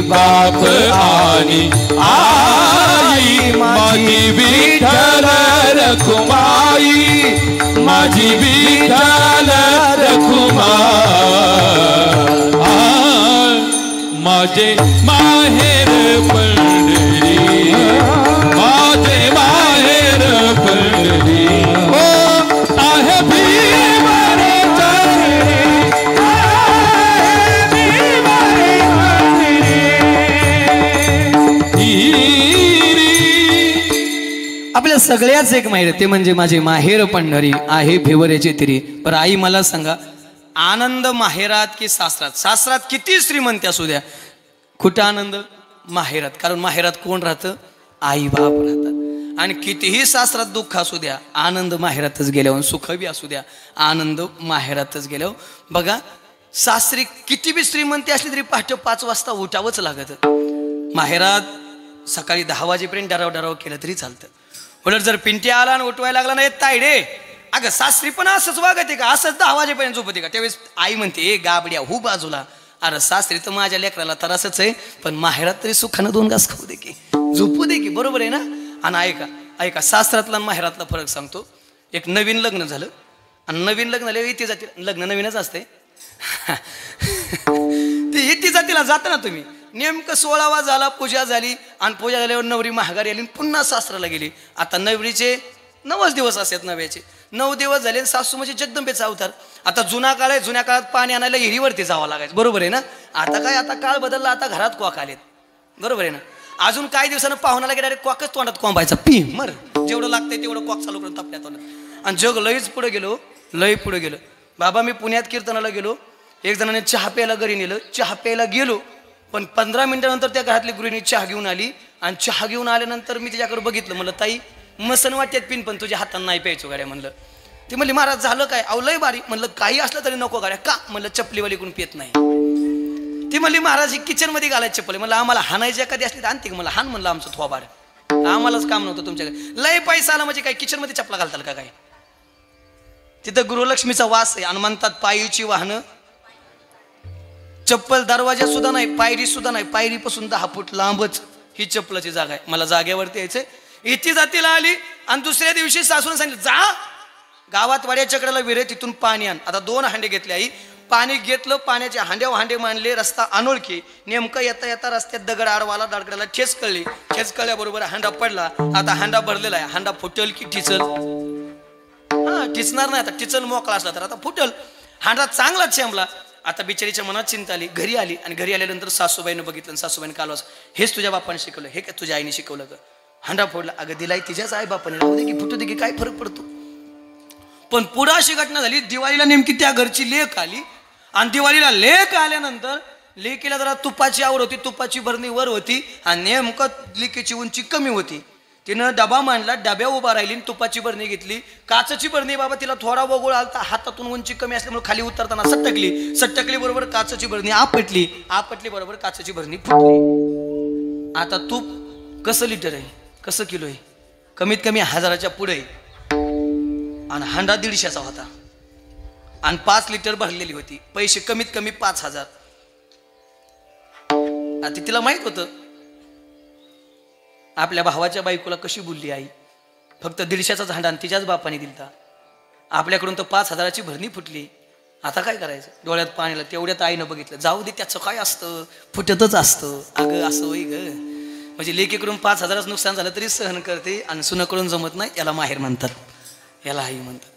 बाप आणि आई, माझी विठ्ठल रखुमाई, माझी विठ्ठल रखुमाई. माझे माहेर पंढरी, माझे माहेर पंढरी, ओ आहे भीवरीच्या तिरी. आपल्या सगळ्याच एक माहेर, ते म्हणजे माझे माहेर पंढरी, आहे भिवरेची तिरी. पण आई मला सांगा, आनंद माहेरात की सासरात? सासरात किती श्रीमंत असू द्या, कुठं आनंद? माहेरात. कारण माहेरात कोण राहतं? आई बाप राहतात. आणि कितीही सासरात दुःख असू द्या, आनंद माहेरातच गेल्यावर, सुख बी असू द्या, आनंद माहेरातच गेल्यावर. बघा, सासरी किती बी श्रीमंती असली तरी पहाटे 5 वाजता उठावंच लागत. माहेरात सकाळी 10 वाजेपर्यंत डराव केलं तरी चालतं. उलट जर पिंटी आला आणि उठवायला लागला नाही तायडे, अगं सासरी पण असंच वागते का? असंच 10 वाजेपर्यंत झोपते का? त्यावेळेस आई म्हणते, ए गाबड्या हू बाजूला. अरे सासरी तर माझ्या लेकराला तर असंच आहे, पण माहेरात तरी सुखानं 2 घास खाऊ दे की, झोपू दे की. बरोबर आहे ना? आणि ऐका सासरातला आणि माहेरातला फरक सांगतो. एक नवीन लग्न झालं आणि नवीन लग्न झालं, इथे जातील, लग्न नवीनच असते ते इथे जातीला जाता ना तुम्ही. नेमकं 16वा झाला, पूजा झाली, आणि पूजा झाल्यावर नवरी महागारी आली, पुन्हा सासराला गेली. आता नवरीचे 9 दिवस असतात, नव्याचे 9 दिवस झाले. सासू म्हणजे जगदंबेचा अवतार. आता जुना काळ आहे, जुन्या काळात पाणी आणायला हिरीवरती जावं लागायचं. बरोबर आहे ना? आता काय, आता काळ बदलला, आता घरात कॉक आलेत. बरोबर आहे ना? अजून काही दिवसानं पाहुणाला गेला, कॉकच तोंडात कोंबायचा, पी मर, जेवढं लागतंय तेवढं कॉक चालू करून आपल्या तोंडात. आणि जग लईच पुढे गेलो, लई पुढे गेलो. बाबा मी पुण्यात कीर्तनाला गेलो, एक जणाने चहा प्यायला घरी नेलं, चहा प्यायला गेलो, पण 15 मिनिटानंतर त्या घरातली गृहिणी चहा घेऊन आली. आणि चहा घेऊन आल्यानंतर मी तिच्याकडे बघितलं, म्हणलं ताई मसन वाटत पिन, पण तुझ्या हातानं नाही प्यायचो गाड्या. म्हणलं. ती म्हणली महाराज झालं काय? अहो लय बारी. म्हणलं काही असलं तरी नको गाड्या. का? म्हणलं चपलीवाली कोण पित नाही. ती म्हणली महाराज ही किचन मध्ये घालायची चप्पल. म्हणलं आम्हाला हाणायची एखादी असली तर आणते. मला हान. म्हणलं आमचं थोबाड, आम्हालाच काम नव्हतं तुमच्याकडे. लय पैसा आला म्हणजे काय किचन मध्ये चपला घालताल का काय? तिथं गृहलक्ष्मीचा वास आहे. आणि म्हणतात पायीची वाहनं, चप्पल दरवाजा सुद्धा नाही, पायरी सुद्धा नाही, पायरीपासून 10 फूट लांबच ही चप्पलाची जागा आहे. मला जागेवरती यायचंय. इथे जातीला आली आणि दुसऱ्या दिवशी सासूने सांगितलं, जा गावात वाड्याच्या कडेला विरे, तिथून पाणी आण. आता 2 हांडे घेतले आई. पाणी घेतलं, पाण्याचे हांडे मांडले, रस्ता अनोळखी. नेमकं येता येता रस्त्यात दगड आडवाला, दगडाला ठेच कळली. ठेच कळल्याबरोबर हांडा पडला. आता हांडा भरलेला आहे. हांडा फुटल की ठिचल? हा, ठिचणार नाही. आता ठिचल मोकळा असला तर आता फुटल. हांडा चांगलाच चेंबला. आता बिचारीच्या मनात चिंता आली. घरी आली आणि घरी आल्यानंतर सासूबाईनं बघितलं. सासूबाईने कालवास, हेच तुझ्या बापाने शिकवलं, हे काय तुझ्या आईने शिकवलं का? हांडा फोडला. अगं दिलाई तिच्याच आई बापाने, राहू दे की, फुटू दे की, काय फरक पडतो? पण पुढं अशी घटना झाली, दिवाळीला नेमकी त्या घरची लेक आली. आणि दिवाळीला लेक आल्यानंतर लेकीला जरा तुपाची आवड होती, तुपाची भरणी वर होती आणि नेमकं लेकीची उंची कमी होती. तिनं डबा मांडला, डब्या उभा राहिली, तुपाची भरणी घेतली. काचची भरणी बाबा तिला थोडा वगोळ आलता, हातातून उंची कमी असल्यामुळे खाली उतरताना सटकली बरोबर काचची भरणी आपटली बरोबर काचची भरणी फुटली. आता तूप कसं लिटर आहे, कसं किलो आहे? कमीत कमी 1000च्या पुढे आहे. आणि हांडा 150चा होता आणि 5 लिटर भरलेली होती. पैसे कमीत कमी 5000. आता तिला माहित होतं आपल्या भावाच्या बायकोला कशी बोलली आई. फक्त 150चाच हांडा आणि तिच्याच बापाने दिलता. आपल्याकडून तर 5000ची भरणी फुटली. आता काय करायचं? डोळ्यात पाणीला. तेवढ्यात आईनं बघितलं, जाऊ दे त्याचं काय असतं, फुटतच असतं. अगं असं होई ग. म्हणजे लेकीकडून 5000च नुकसान झालं तरी सहन करते आणि सुनाकडून जमत नाही, याला माहेर म्हणतात, याला आई म्हणतात.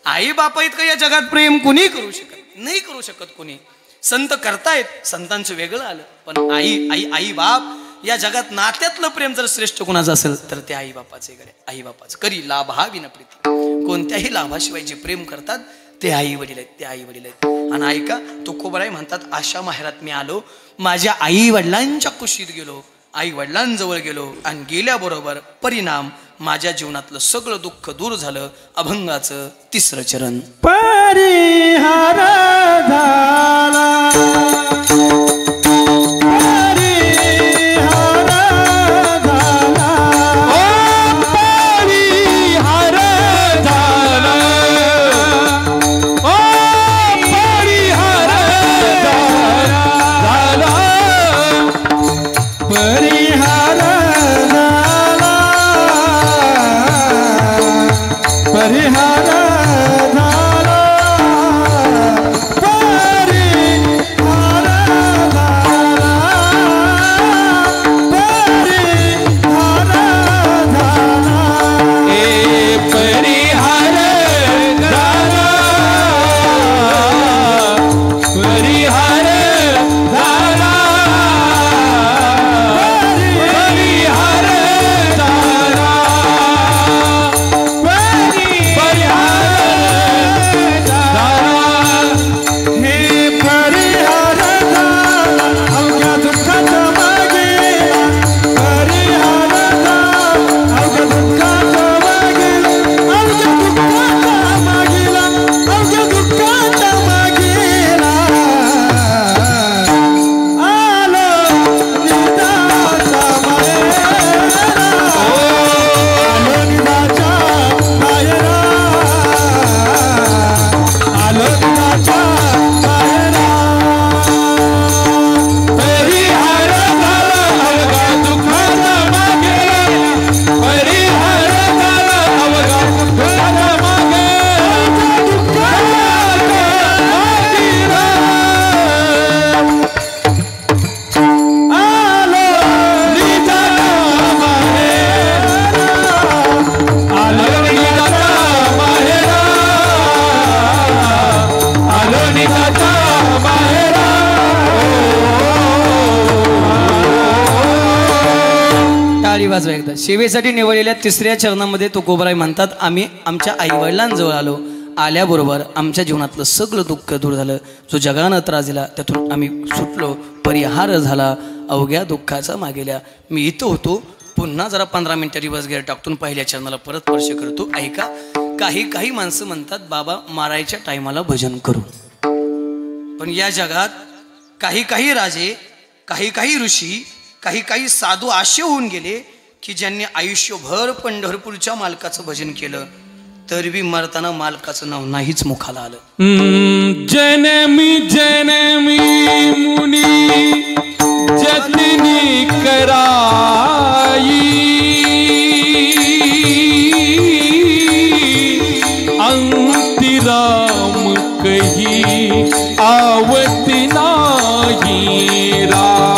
आई बापा इतकं या जगात प्रेम कोणी करू शकत नाही, करू शकत कोणी. संत करतायत, संतांचं वेगळं आलं, पण आई आई आई बाप या जगात नात्यातलं प्रेम जर श्रेष्ठ कोणाचं असेल तर ते आई बापाचे गडे. आई बापाचं करी लाभ हा विनप्रीती, कोणत्याही लाभाशिवाय जे प्रेम करतात ते आई वडील आहेत, ते आई वडील आहेत. आणि ऐका तुकोबाराय म्हणतात, अशा माहेरात मी आलो, माझ्या आई वडिलांच्या कुशीत गेलो, आई वडिलांजवळ गेलो आणि गेल्याबरोबर परिणाम माझ्या जीवनातलं सगळं दुःख दूर झालं. अभंगाचं तिसरं चरण. परिहार झाला, एकदा सेवेसाठी निवडलेल्या तिसऱ्या चरणामध्ये तुकोबाराय म्हणतात, आम्ही आमच्या आईवडिलांजवळ आलो, आल्याबरोबर आमच्या जीवनातलं सगळं दुःख दूर झालं, जो जगानं त्रास दिला त्यातून आम्ही सुटलो, परिहार झाला अवघ्या दुःखाचा मागेल्या. मी इथं होतो, पुन्हा जरा 15 मिनिटं रिवर्स गेअर टाकून पहिल्या चरणाला परत स्पर्श करतो. ऐका, काही काही माणसं म्हणतात बाबा मारायच्या टायमाला भजन करू, पण या जगात काही काही राजे, काही काही ऋषी, काही काही साधू असे होऊन गेले की ज्यांनी आयुष्यभर पंढरपूरच्या मालकाचं भजन केलं तरी बी मरताना मालकाचं नाव नाहीच मुखाला आलं. जनमी जनमी मुनी जतनी कराई, अंतिराम कही आवत नाही राम.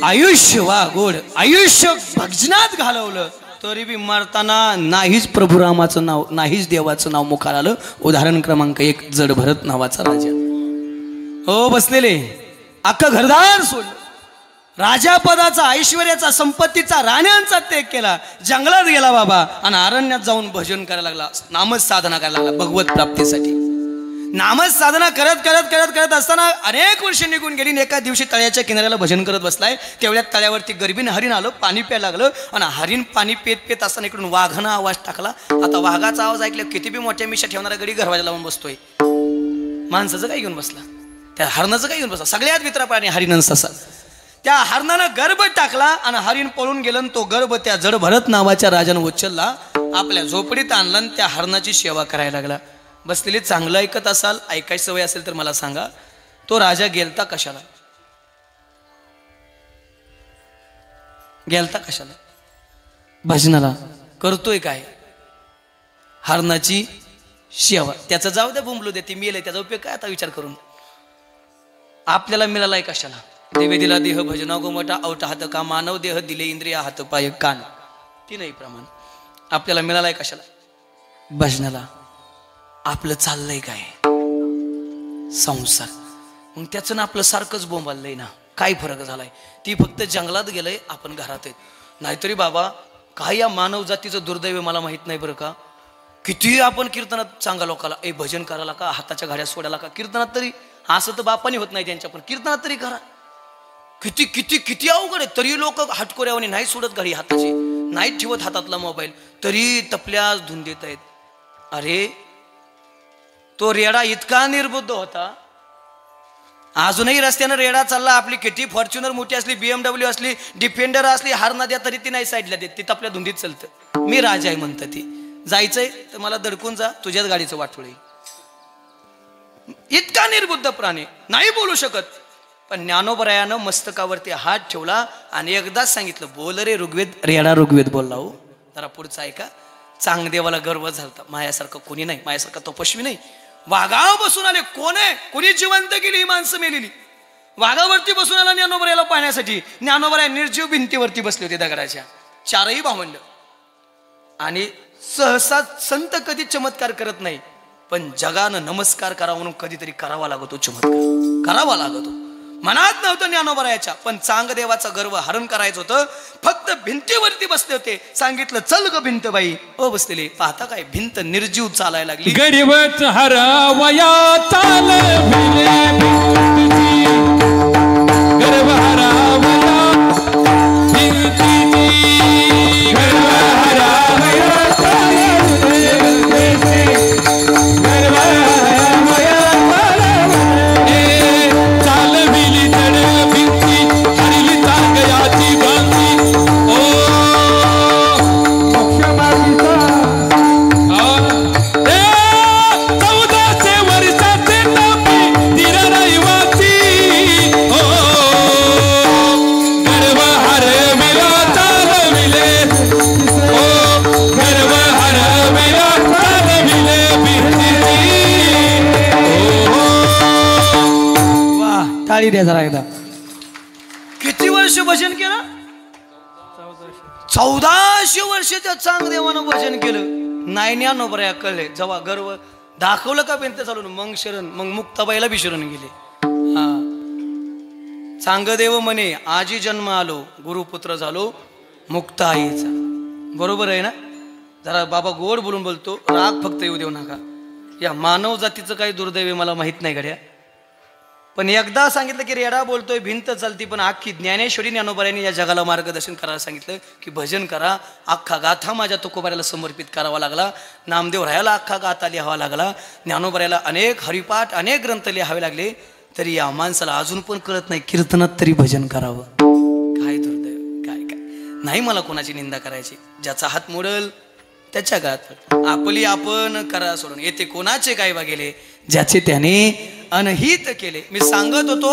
आयुष्य वा गोड आयुष्य भजनात घालवलं तरी बी मरताना नाहीच प्रभुरामाचं नाव, नाहीच देवाचं नाव मुखाला आलं. उदाहरण क्रमांक 1, जड भरत नावाचा राजा. हो बसलेले अख्खं घरदार सोडलं, राजापदाचा, ऐश्वर्याचा, संपत्तीचा, राण्यांचा त्याग केला, जंगलात गेला बाबा आणि अरण्यात जाऊन भजन करायला लागला, नामच साधना करायला लागला भगवत प्राप्तीसाठी. नामच साधना करत करत करत करत असताना अनेक वर्ष निघून गेली. एका दिवशी तळ्याच्या किनाऱ्याला भजन करत बसलाय. तेवढ्या तळ्यावरती गरबीने हरिण आलं, पाणी प्यायला लागलं. आणि हरिण पाणी पेत पेत असताना इकडून वाघानं आवाज टाकला. आता वाघाचा आवाज ऐकला, किती बी मोठ्या मिशा ठेवणारा गडी घरवाजा लावून बसतोय. माणसाचं काय घेऊन बसला, त्या हरणाचं काय घेऊन बसला. सगळ्यात मित्र प्राणी हरिण ससा. त्या हरणानं गर्भ टाकला आणि हरिण पळून गेलं. तो गर्भ त्या जड भरत नावाच्या राजानं उचलला, आपल्या झोपडीत आणला आणि त्या हरणाची सेवा करायला लागला. बसलेले चांगलं ऐकत असाल, ऐकायची सवय असेल तर मला सांगा, तो राजा गेलता कशाला? गेलता कशाला? भजनाला. करतोय काय? हरणाची सेवा. त्याचं जाऊ द्या, बुंबलू दे, ती मेलय, त्याचा उपयोग काय आता विचार करून. आपल्याला मिळालाय कशाला? देवे दिला देह भजना गोमटा औटा हात का, मानव देह दिले इंद्रिया हात पाय कान, ती नाही प्रमाण. आपल्याला मिळालाय कशाला? भजनाला. आपलं चाललंय काय? संसार. मग त्याचं ना आपलं सारखंच बोंबाललंय ना. काय फरक झालाय? ती फक्त जंगलात गेलंय, आपण घरात आहेत. नाहीतरी बाबा काय या मानव जातीचं दुर्दैव मला माहित नाही बरं का. किती आपण कीर्तनात सांगा लोकाला, ए भजन करायला का, हाताच्या घड्या सोडायला का. कीर्तनात तरी असं तर बापानी होत नाही त्यांच्या, पण कीर्तनात तरी करा. किती किती किती अवघड आहे. तरी लोक हाटकोऱ्यावानी नाही सोडत घडी हाताची, नाही ठेवत हातातला मोबाईल, तरी तपल्यास धुन देत आहेत. अरे तो रेडा इतका निर्बुद्ध होता, अजूनही रस्त्यानं रेडा चालला. आपली किती फॉर्च्युनर मोठी असली, BMW असली, डिफेंडर असली, हार द्या तरी ती नाही साईडला देत, ती आपल्या धुंदीत चालतं. मी राजा आहे म्हणतं. ती जायचंय तर मला दडकून जा, तुझ्याच गाडीचं वाटोळ. इतका निर्बुद्ध प्राणी, नाही बोलू शकत. पण ज्ञानोबरायानं मस्तकावरती हात ठेवला आणि एकदाच सांगितलं, बोल रे ऋग्वेद. रेडा ऋग्वेद बोलला. हो जरा पुढचा ऐका. चांगदेवाला गर्व झाला, माझ्यासारखं कोणी नाही, माझ्यासारखा तपस्वी नाही. वाघावर बसून आले. कोण आहे? कोणी जिवंत केली ही माणसं मेलेली. वाघावरती बसून आला ज्ञानोबरायाला पाहण्यासाठी. ज्ञानोबराया निर्जीव भिंतीवरती बसले होते दगडाच्या, चारही भावंड. आणि सहसा संत कधी चमत्कार करत नाही, पण जगानं नमस्कार करावा म्हणून कधीतरी करावा लागतो चमत्कार, करावा लागतो. मनात नव्हतं ज्ञानोबरायाच्या, पण चांगदेवाचा गर्व हरण करायचं होतं. फक्त भिंतीवरती बसले होते. सांगितलं, चल ग भिंत बाई. ओ बसलेले. पाहता काय, भिंत निर्जीव चालायला लागली. गरीबच हरावया चाल गर्व हरावया भिंतीची, गर्व हरावया द्या जरा एकदा. किती वर्ष भजन केलं? 1400 वर्ष त्या चांगदेवानं भजन केलं. नाही ज्ञानोबराया कळले. जेव्हा गर्व दाखवलं का बेंत चालून, मग शरण, मग मुक्ताबाईला बी शरण गेले. हा, चांगदेव म्हणे, आजी जन्म आलो, गुरुपुत्र झालो मुक्ता आईचा. बरोबर आहे ना? जरा बाबा गोड बोलून बोलतो, राग फक्त येऊ देऊ नका. या मानव जातीचं काही दुर्दैव मला माहित नाही गड्या. पण एकदा सांगितलं की रेडा बोलतोय, भिंत चालती, पण अख्खी ज्ञानेश्वरी ज्ञानोबरायांनी या जगाला मार्गदर्शन करायला सांगितलं की भजन करा. अख्खा गाथा माझ्या तुकोबाऱ्याला समर्पित करावा लागला. नामदेव रायाला अख्खा गाथा लिहावा लागला. ज्ञानोबरायाला अनेक हरिपाठ, अनेक ग्रंथ लिहावे लागले. तरी या माणसाला अजून पण कळत नाही कीर्तनात तरी भजन करावं. काय दुर्दैव, काय काय नाही. मला कोणाची निंदा करायची. ज्याचा हात मोडल त्याच्या गात आपली आपण करा सोडून. येते कोणाचे काय वागेले, ज्याचे त्याने अनहित केले. मी सांगत होतो,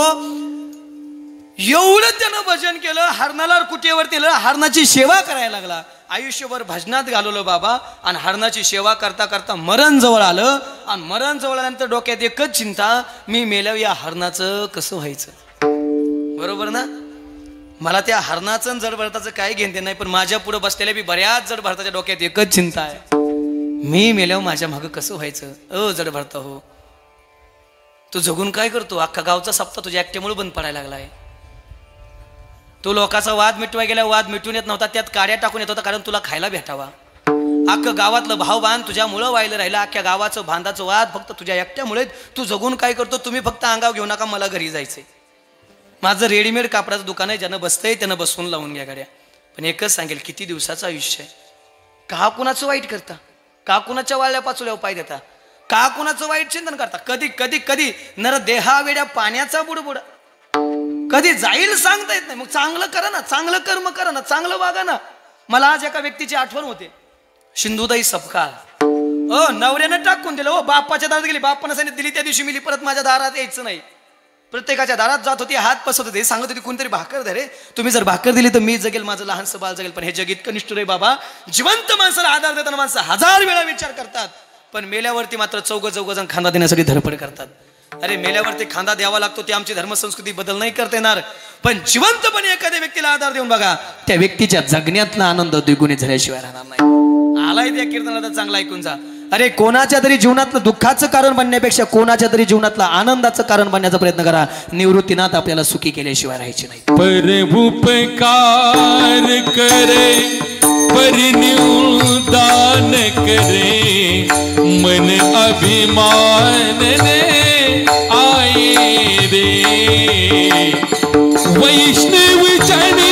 एवढं त्यानं भजन केलं. हरणाला कुटेवरती हरणाची सेवा करायला लागला. आयुष्यभर भजनात घालवलं बाबा. आणि हरणाची सेवा करता करता मरण जवळ आलं. आणि मरण जवळ आल्यानंतर डोक्यात एकच चिंता, मी मेल्यावर या हरणाचं कसं व्हायचं. बरोबर ना? मला त्या हरणाचं जड भरताचं काय घेणं नाही, पण माझ्या पुढे बसलेल्या बी बऱ्याच जड भरताच्या डोक्यात एकच चिंता आहे, मी मेल्यावर माझ्या मागं कसं व्हायचं. जड भरता हो, तू जगून काय करतो? अख्खा गावचा सप्ताह तुझ्या एकट्यामुळे बंद पडायला लागलाय. तो लोकांचा वाद मिटवाय गेला, वाद मिटून येत नव्हता, त्यात काड्या टाकून येत होता, कारण तुला खायला भेटावा. अख्खं गावातलं भावबान तुझ्यामुळं व्हायला राहिलं. अख्ख्या गावाचं बांधाचं वाद फक्त तुझ्या एकट्यामुळे. तू जगून काय करतो? तुम्ही फक्त अंगाव घेऊ नका, मला घरी जायचंय. माझं रेडीमेड कापडाचं दुकान आहे, ज्यानं बसतंय त्यानं बसून लावून घ्या गाड्या. पण एकच सांगेल, किती दिवसाचं आयुष्य आहे. का कुणाचं वाईट करता? का कुणाच्या वाळल्या पाचोल्यावर पाय देता? का कुणाचं वाईट चिंतन करता? कधी कधी कधी नर देहा वेड्या पाण्याचा बुडबुड कधी जाईल सांगता येत नाही. मग चांगलं करा ना, चांगलं कर्म करा ना, चांगलं वागा ना. मला आज एका व्यक्तीची आठवण होते, सिंधुताई सपकाळ. नवऱ्यानं टाकून दिलं. हो, बाप्पाच्या दारात गेली, बाप्पानं सांगितलं दिली त्या दिवशी मिली, परत माझ्या दारात यायचं नाही. प्रत्येकाच्या दारात जात होती, हात पसत होते, सांगत होती कोणतरी भाकर धरे, तुम्ही जर भाकर दिली तर मी जगेल, माझं लहानसं बाळ जगेल. पण हे जग इतकं निष्ठुर आहे बाबा. जिवंत माणसाला आधार देताना माणसं 1000 वेळा विचार करतात, पण मेल्यावरती मात्र चौघ खांदा देण्यासाठी धडपड करतात. अरे मेल्यावरती खांदा द्यावा लागतो, ती आमची धर्मसंस्कृती बदल नाही करता येणार. पण जिवंतपणे एखाद्या व्यक्तीला आधार देऊन बघा, त्या व्यक्तीच्या जगण्यातला आनंद द्विगुणित झाल्याशिवाय राहणार नाही. आलाय त्या कीर्तनाला तर चांगला ऐकून जा. अरे कोणाच्या तरी जीवनातलं दुःखाचं कारण बनण्यापेक्षा कोणाच्या तरी जीवनातलं आनंदाचं कारण बनण्याचा प्रयत्न करा. निवृत्तीनाथ आपल्याला सुखी केल्याशिवाय राहायचे नाही. परमुपकार करे परिनिदान करे, मन अभिमान ने आए रे. वैष्णव जनी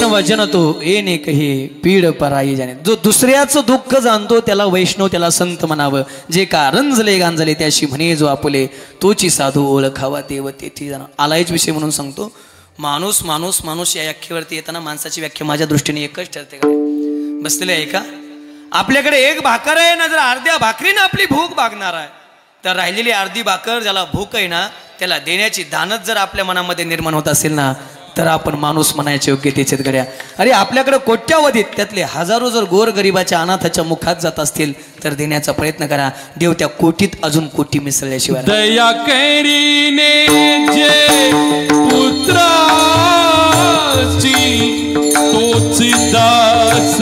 वचन तो येणे कही पीड पराई जाणे. जो दुसऱ्याचं दुःख जाणतो त्याला वैष्णव, त्याला संत म्हणावं. जे का रंजले गांजले त्याशी म्हणे जो आपुले, तोची साधू ओळखावा देव तेथी जाणं. आलायच विषय म्हणून सांगतो. माणूस माणूस माणूस या व्याख्येवरती येताना माणसाची व्याख्या माझ्या दृष्टीने एकच ठरते. बसलेले आहे का? आपल्याकडे एक भाकर आहे ना, जर अर्ध्या भाकरीनं आपली भूक भागणार आहे तर राहिलेली अर्धी भाकर ज्याला भूक आहे ना त्याला देण्याची दानत जर आपल्या मनामध्ये निर्माण होत असेल ना, तर आपण माणूस म्हणायचे योग्य त्याच्यात गड्या. अरे आपल्याकडे कोट्यावधीत त्यातले हजारो जर गोर गरिबाच्या अनाथाच्या मुखात जात असतील तर देण्याचा प्रयत्न करा. देव त्या कोटीत अजून कोटी मिसळल्याशिवाय. दया करीने जे पुत्राची तोच दास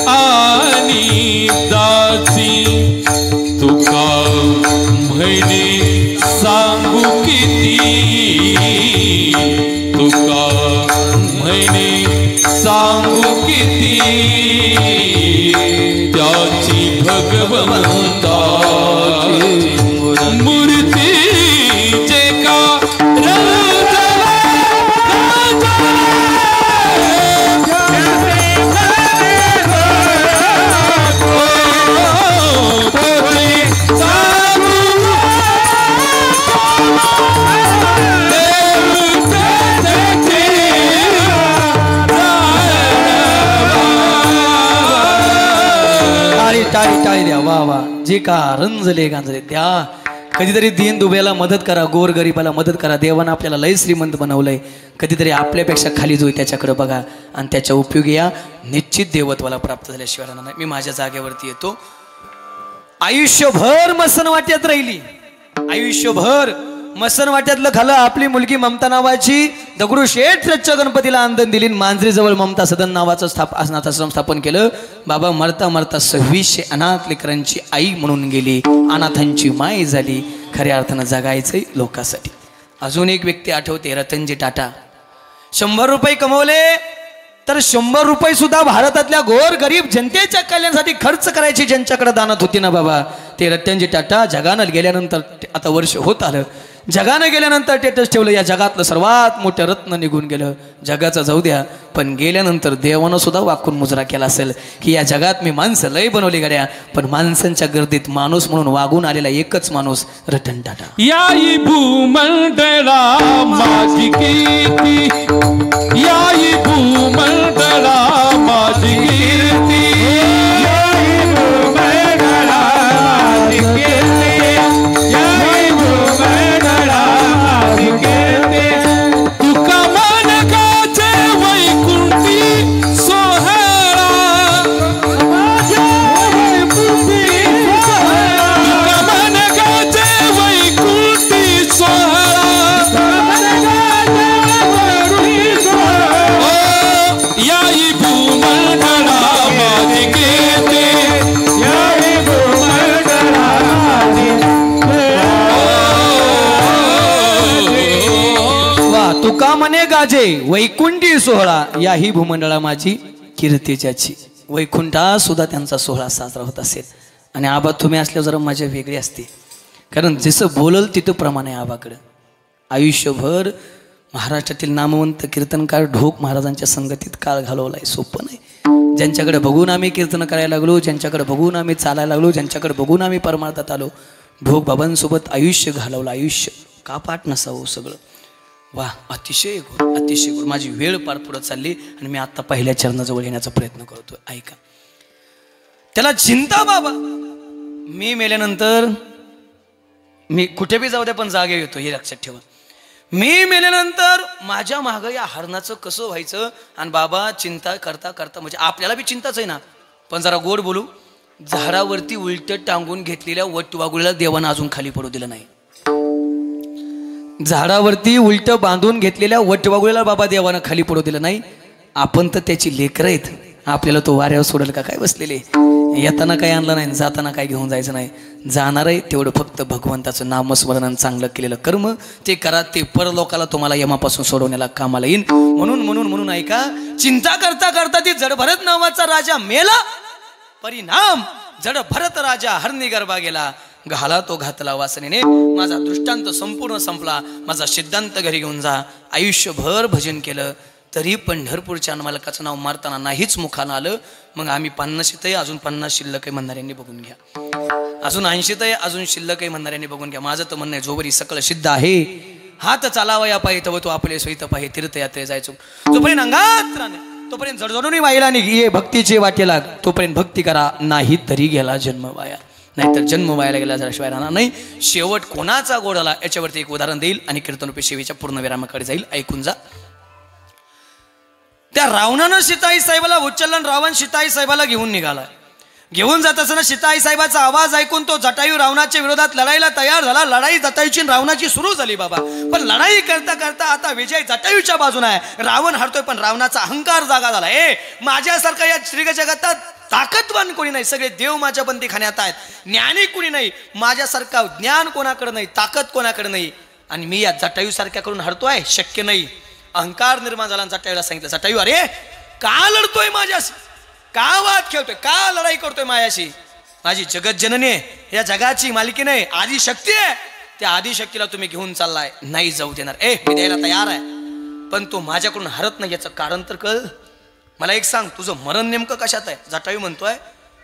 आणि दासी, तुका म्हणे सांगू किती, तुका म्हणे सांगू किती, त्याची भगवंताची मूर्ती जे का टाळी द्या. वा वा. जे का रंजले गांजले द्या. कधीतरी दीन दुबळ्याला मदत करा, गोर गरीबाला मदत करा. देवानं आपल्याला लय श्रीमंत बनवलंय. कधीतरी आपल्यापेक्षा खाली जो त्याच्याकडे बघा आणि त्याच्या उपयोगी या. निश्चित देवत्वाला प्राप्त झाल्याशिवाय राहणार नाही. मी माझ्या जागेवरती येतो. आयुष्यभर मसन वाट्यात राहिली, आयुष्यभर मसन वाट्यातलं खालं. आपली मुलगी ममता नावाची दगडूशेठ गणपतीला आंदन दिली. मांजरीजवळ ममता सदन नावाचं अनाथाश्रम स्थापन केलं. बाबा मरता मरता 2600 अनाथ लेकरांची आई म्हणून गेली, अनाथांची माय झाली. खऱ्या अर्थानं जगायचंय लोकांसाठी. अजून एक व्यक्ती आठवते, रतनजी टाटा. 100 रुपये कमवले तर 100 रुपये सुद्धा भारतातल्या गोर गरीब जनतेच्या कल्याणासाठी खर्च करायची ज्यांच्याकडे दानत होती ना बाबा, ते रतनजी टाटा जगानं गेल्यानंतर, आता वर्ष होत आलं, जगानं गेल्यानंतर स्टेटस ठेवलं, या जगातलं सर्वात मोठं रत्न निघून गेलं. जगाचं जाऊ द्या, पण गेल्यानंतर देवानं सुद्धा वाकून मुजरा केला असेल की या जगात मी माणसं लय बनवली गड्या, पण माणसांच्या गर्दीत माणूस म्हणून वागून आलेला एकच माणूस रतन टाटा. याई भूमंडळा माझी कीर्ती, याई भूमंडळा माझी कीर्ती, याई भूमंडळा माझी कीर्ती, याई भूमंडळा माझी कीर्ती. तुका मानकाचे वैकुंठी सोहळा, माझ्या वैकुंठी सोहळा, तुका मानकाचे तुका मने गाजे वैकुंठी सोहळा, याही भूमंडळा माझी कीर्ती ज्याची. वैकुंठात सुद्धा त्यांचा सोहळा साजरा होत असेल. आणि आबा तुम्ही असल्यावर जरा मजा वेगळी असते, कारण जसं बोलल तिथं प्रमाण आहे आबाकडं. आयुष्यभर महाराष्ट्रातील नामवंत कीर्तनकार ढोक महाराजांच्या संगतीत काळ घालवलाय. सोपं नाही. ज्यांच्याकडे बघून आम्ही कीर्तन करायला लागलो, ज्यांच्याकडे बघून आम्ही चालायला लागलो, ज्यांच्याकडे बघून आम्ही परमार्थात आलो, ढोक बाबांसोबत आयुष्य घालवलं. आयुष्य का पाठ नसावं सगळं. वा, अतिशय गुरु, अतिशय गुरु. माझी वेळ पार पुढे चालली आणि मी आता पहिल्या चरणाजवळ येण्याचा प्रयत्न करतो. ऐका, त्याला चिंता बाबा, मी मेल्यानंतर मी कुठे बी जाऊ द्या पण जागे येतो, हे लक्षात ठेवा. मी मेल्यानंतर माझ्या मागं या हरणाचं कसं व्हायचं. आणि बाबा चिंता करता करता, म्हणजे आपल्याला बी चिंताच आहे ना, पण जरा गोड बोलू. झाडावरती उलट टांगून घेतलेल्या वटवाघुळीला देवानं अजून खाली पडू दिलं नाही. झाडावरती उलट बांधून घेतलेल्या वटवाघुळीला बाबा देवानं खाली पडू दिलं नाही. आपण तर त्याची लेकरं आहेत. आपल्याला तो वाऱ्यावर सोडेल का काय बसलेले. येताना काही आणलं नाही, जाताना काय घेऊन जायचं नाही. जाणार आहे तेवढं फक्त भगवंताचं नामस्मरण, चांगलं केलेलं कर्म ते करा. ते परलोकाला तुम्हाला यमापासून सोडवण्याला कामाला येईल. म्हणून म्हणून म्हणून ऐका, चिंता करता करता ती जडभरत नावाचा राजा मेला. परिणाम, जडभरत राजा हरणी गर्भा गेला. घाला तो घातला वासनेने. माझा दृष्टांत संपूर्ण संपला. माझा सिद्धांत घरी घेऊन जा. आयुष्यभर भजन केलं तरी पंढरपूरच्या मालकाचं नाव मारताना नाहीच मुखानं आलं. मग आम्ही 50 अजून 50 शिल्लक आहे म्हणणाऱ्यांनी बघून घ्या. अजून 80 अजून शिल्लक आहे म्हणणाऱ्यांनी बघून घ्या. माझं तर म्हणणं आहे, जोवरी सकळ सिद्ध आहे, हात चालावा या पाहिजे तव तो आपले सोयीत पाहिजे. तीर्थयात्रे जायचो जोपर्यंत अंगात राहणे, तोपर्यंत जडजडून वाहिला निघे भक्तीचे वाटेला. तोपर्यंत भक्ती करा, नाही तरी गेला जन्म वाया. नाहीतर जन्म वायाला गेला जराशिवाय राहणार नाही. शेवट कोणाचा गोडाला याच्यावरती एक उदाहरण देईल आणि कीर्तनरूपी सेवेच्या पूर्ण विरामाकडे जाईल. ऐकून जा. त्या रावणानं सीताई साहेबाला उचललं. रावण सीताई साहेबाला घेऊन निघाला. घेऊन जात असताना सीताई साहेबाचा आवाज ऐकून तो जटायू रावणाच्या विरोधात लढायला तयार झाला. लढाई जटायूची रावणाची सुरू झाली बाबा. पण लढाई करता करता आता विजय जटायूच्या बाजूने आहे. रावण हरतोय पण रावणाचा अहंकार जागा झाला. माझ्यासारखा या श्रीग जगतात ताकदवान कोणी नाही. सगळे देव माझ्या बंदीखान्यात आहेत. ज्ञानी कोणी नाही. माझ्यासारखा ज्ञान कोणाकडे नाही, ताकद कोणाकडे नाही. आणि मी या जटायू सारख्या करून हरतोय, शक्य नाही. अहंकार निर्माण झाला. जटायूला सांगितलं, जटायू अरे का लढतोय माझ्याशी, का वाद खेळतोय, का लढाई करतोय माझ्याशी. माझी जगत जननी आहे, या जगाची मालकी नाही, आदिशक्ती आहे. त्या आदिशक्तीला तुम्ही घेऊन चाललाय, नाही जाऊ देणार. मी द्यायला तयार आहे, पण तो माझ्याकडून हरत नाही. याचं कारण तर कळ. मला एक सांग, तुझं मरण नेमकं कशात आहे. जटायू म्हणतोय,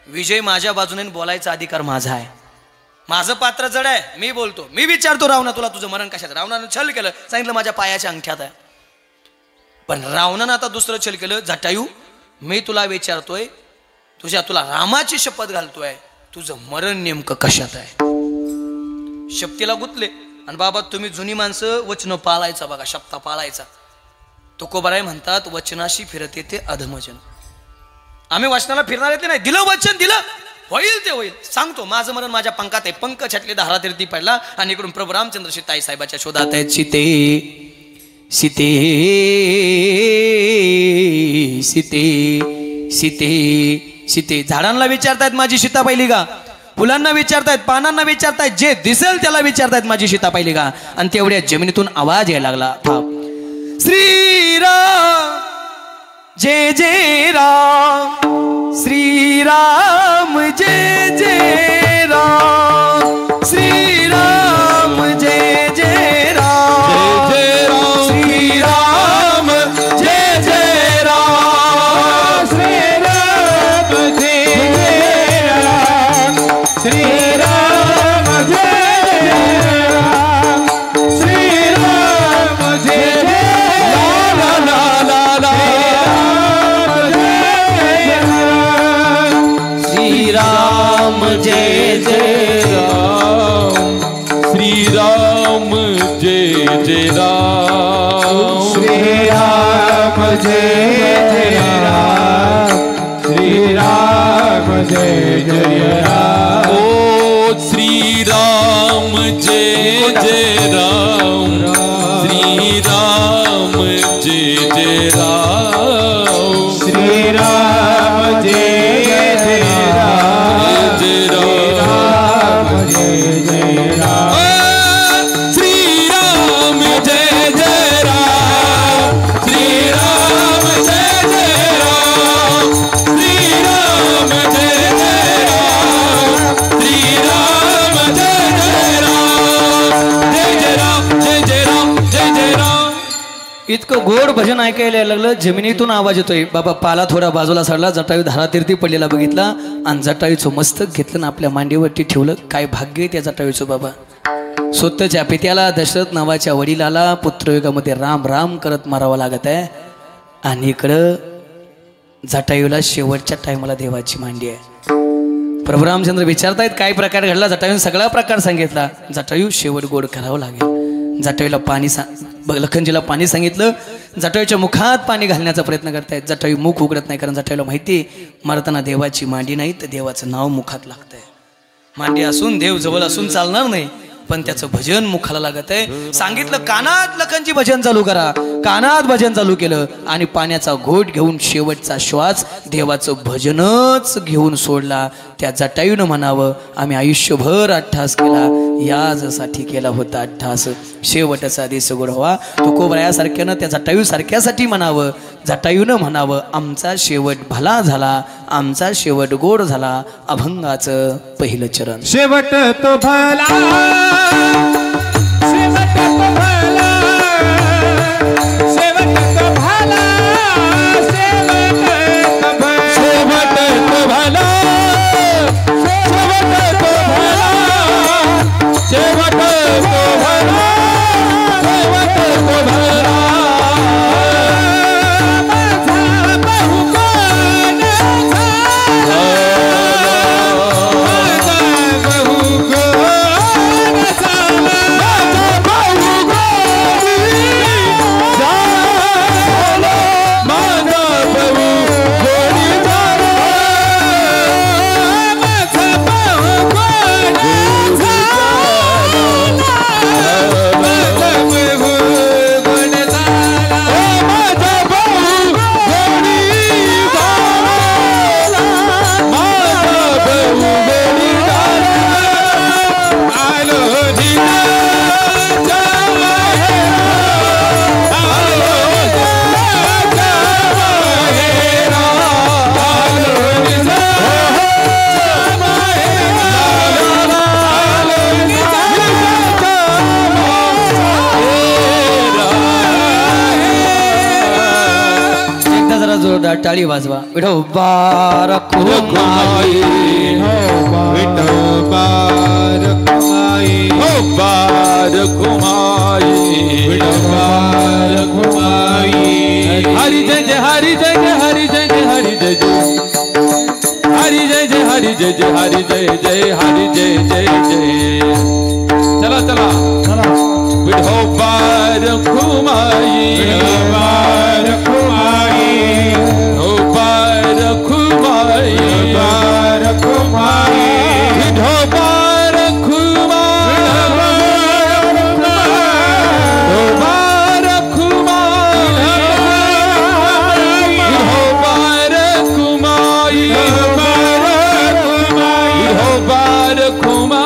विजय माझ्या बाजूने, बोलायचा अधिकार माझा आहे. माझं पात्र जड आहे, मी बोलतो. मी विचारतो रावणा, तुला तुझं मरण कशात. रावणानं छल केलं, सांगितलं माझ्या पायाच्या अंगठ्यात आहे. पण रावणानं आता दुसरं छल केलं. जटायू मी तुला विचारतोय, तुला रामाची शपथ घालतोय, तुझं मरण नेमकं कशात आहे. शपथीला गुतले. आणि बाबा तुम्ही जुनी माणसं वचन पाळायचा बघा, शब्द पाळायचा. तुकोबाराय म्हणतात, वचनाशी फिरत येते अधमजन. आम्ही वचनाला फिरणार येते नाही. दिलं वचन, दिलं, होईल ते होईल. सांगतो माझं मरण माझ्या पंखात आहे. पंख छटले, धारा तीर्थी पडला. आणि इकडून प्रभू रामचंद्र सीताई साहेबाच्या शोधात आहेत. सीते सीते सीते सीते सीते. झाडांना विचारतायत माझी सीता पाहिली का, फुलांना विचारतायत, पानांना विचारतायत, जे दिसेल त्याला विचारतायत माझी सीता पाहिली का. आणि तेवढ्या जमिनीतून आवाज यायला लागला, श्रीराम जय जय राम, श्रीराम जय जय राम, श्रीराम जय जय राम, जय राम, श्रीराम जय जय राम, श्रीराम जय जय राम, श्रीराम जय जय राम, श्रीराम जय जय राम, जय जय राम, श्रीराम जय जय राम, श्रीराम जय जय राम, श्रीराम जय जय राम. ओ श्रीराम जय जय राम, श्रीराम जय जय राम, श्रीराम जय जय राम, श्रीराम जय जय राम, श्रीराम जय जय राम, इतकं गोड भजन ऐकायला लागलं, जमिनीतून आवाज येतोय. बाबा पाला थोडा बाजूला सडला, जटायू धारातीर्थी पडलेला बघितला आणि जटायूचं मस्तक घेतलं ना आपल्या मांडीवरती ठेवलं. काय भाग्य आहे त्या जटायूचं बाबा. स्वतःच्या पित्याला दशरथ नावाच्या वडिलाला पुत्रयुगामध्ये राम राम करत मारावं लागत आहे आणि इकडं जटायूला शेवटच्या टायमाला देवाची मांडी आहे. प्रभू रामचंद्र विचारतायत काय प्रकार घडला. जटायूने सगळा प्रकार सांगितला. जटायू शेवट गोड करावं लागेल. जटायूला पाणी लखनजीला पाणी सांगितलं. जटायूच्या मुखात पाणी घालण्याचा प्रयत्न करतायत. जटायू मुख उघडत नाही, कारण जटायूला माहिती मारताना देवाची मांडी नाही तर देवाचं नाव मुखात लागतंय. मांडी असून देव जवळ असून चालणार नाही, पण त्याचं भजन मुखाला लागत आहे. सांगितलं कानात लखनजी भजन चालू करा. कानात भजन चालू केलं आणि पाण्याचा घोट घेऊन शेवटचा श्वास देवाचं भजनच घेऊन सोडला. त्या जटायूनं म्हणावं आम्ही आयुष्यभर अट्ठास केला, याजसाठी केला होता अट्ठास, शेवटचा दिस गोड व्हावा. तुकोबरायासारख्यानं त्या जटायू सारख्यासाठी म्हणावं. जटायूनं म्हणावं आमचा शेवट भला झाला, आमचा शेवट गोड झाला. अभंगाचं पहिलं चरण. शेवट तो भला, शेवट तो भला, शेवट तो भला, शेवट तो भला, शेवट तो भला, शेवट तो भला, शेवट तो भला, शेवट तो भला. माझा बहु कोण झाला, माझा बहु कोण झाला, माझा बहु कोण झाला, माझा बहु कोण झाला, माझा बहु कोण टाळी वाजवा. विठोबा रखुमाई, विठोबा रखुमाई, विठोबा रखुमाई, विठोबा रखुमाई. हरि जय जय, हरि जय जय, हरि जय जय, हरि जय जय, हरि जय जय, हरि जय जय, हरि जय जय, हरि जय जय जय. चला चला चला. विठोबा रखुमाई, विठोबा रखुमाई, विठोबा रखुमाई, विठोबा रखुमाई, विठोबा रखुमाई, विठोबा रखुमाई, विठोबा रखुमाई, विठोबा रखुमाई.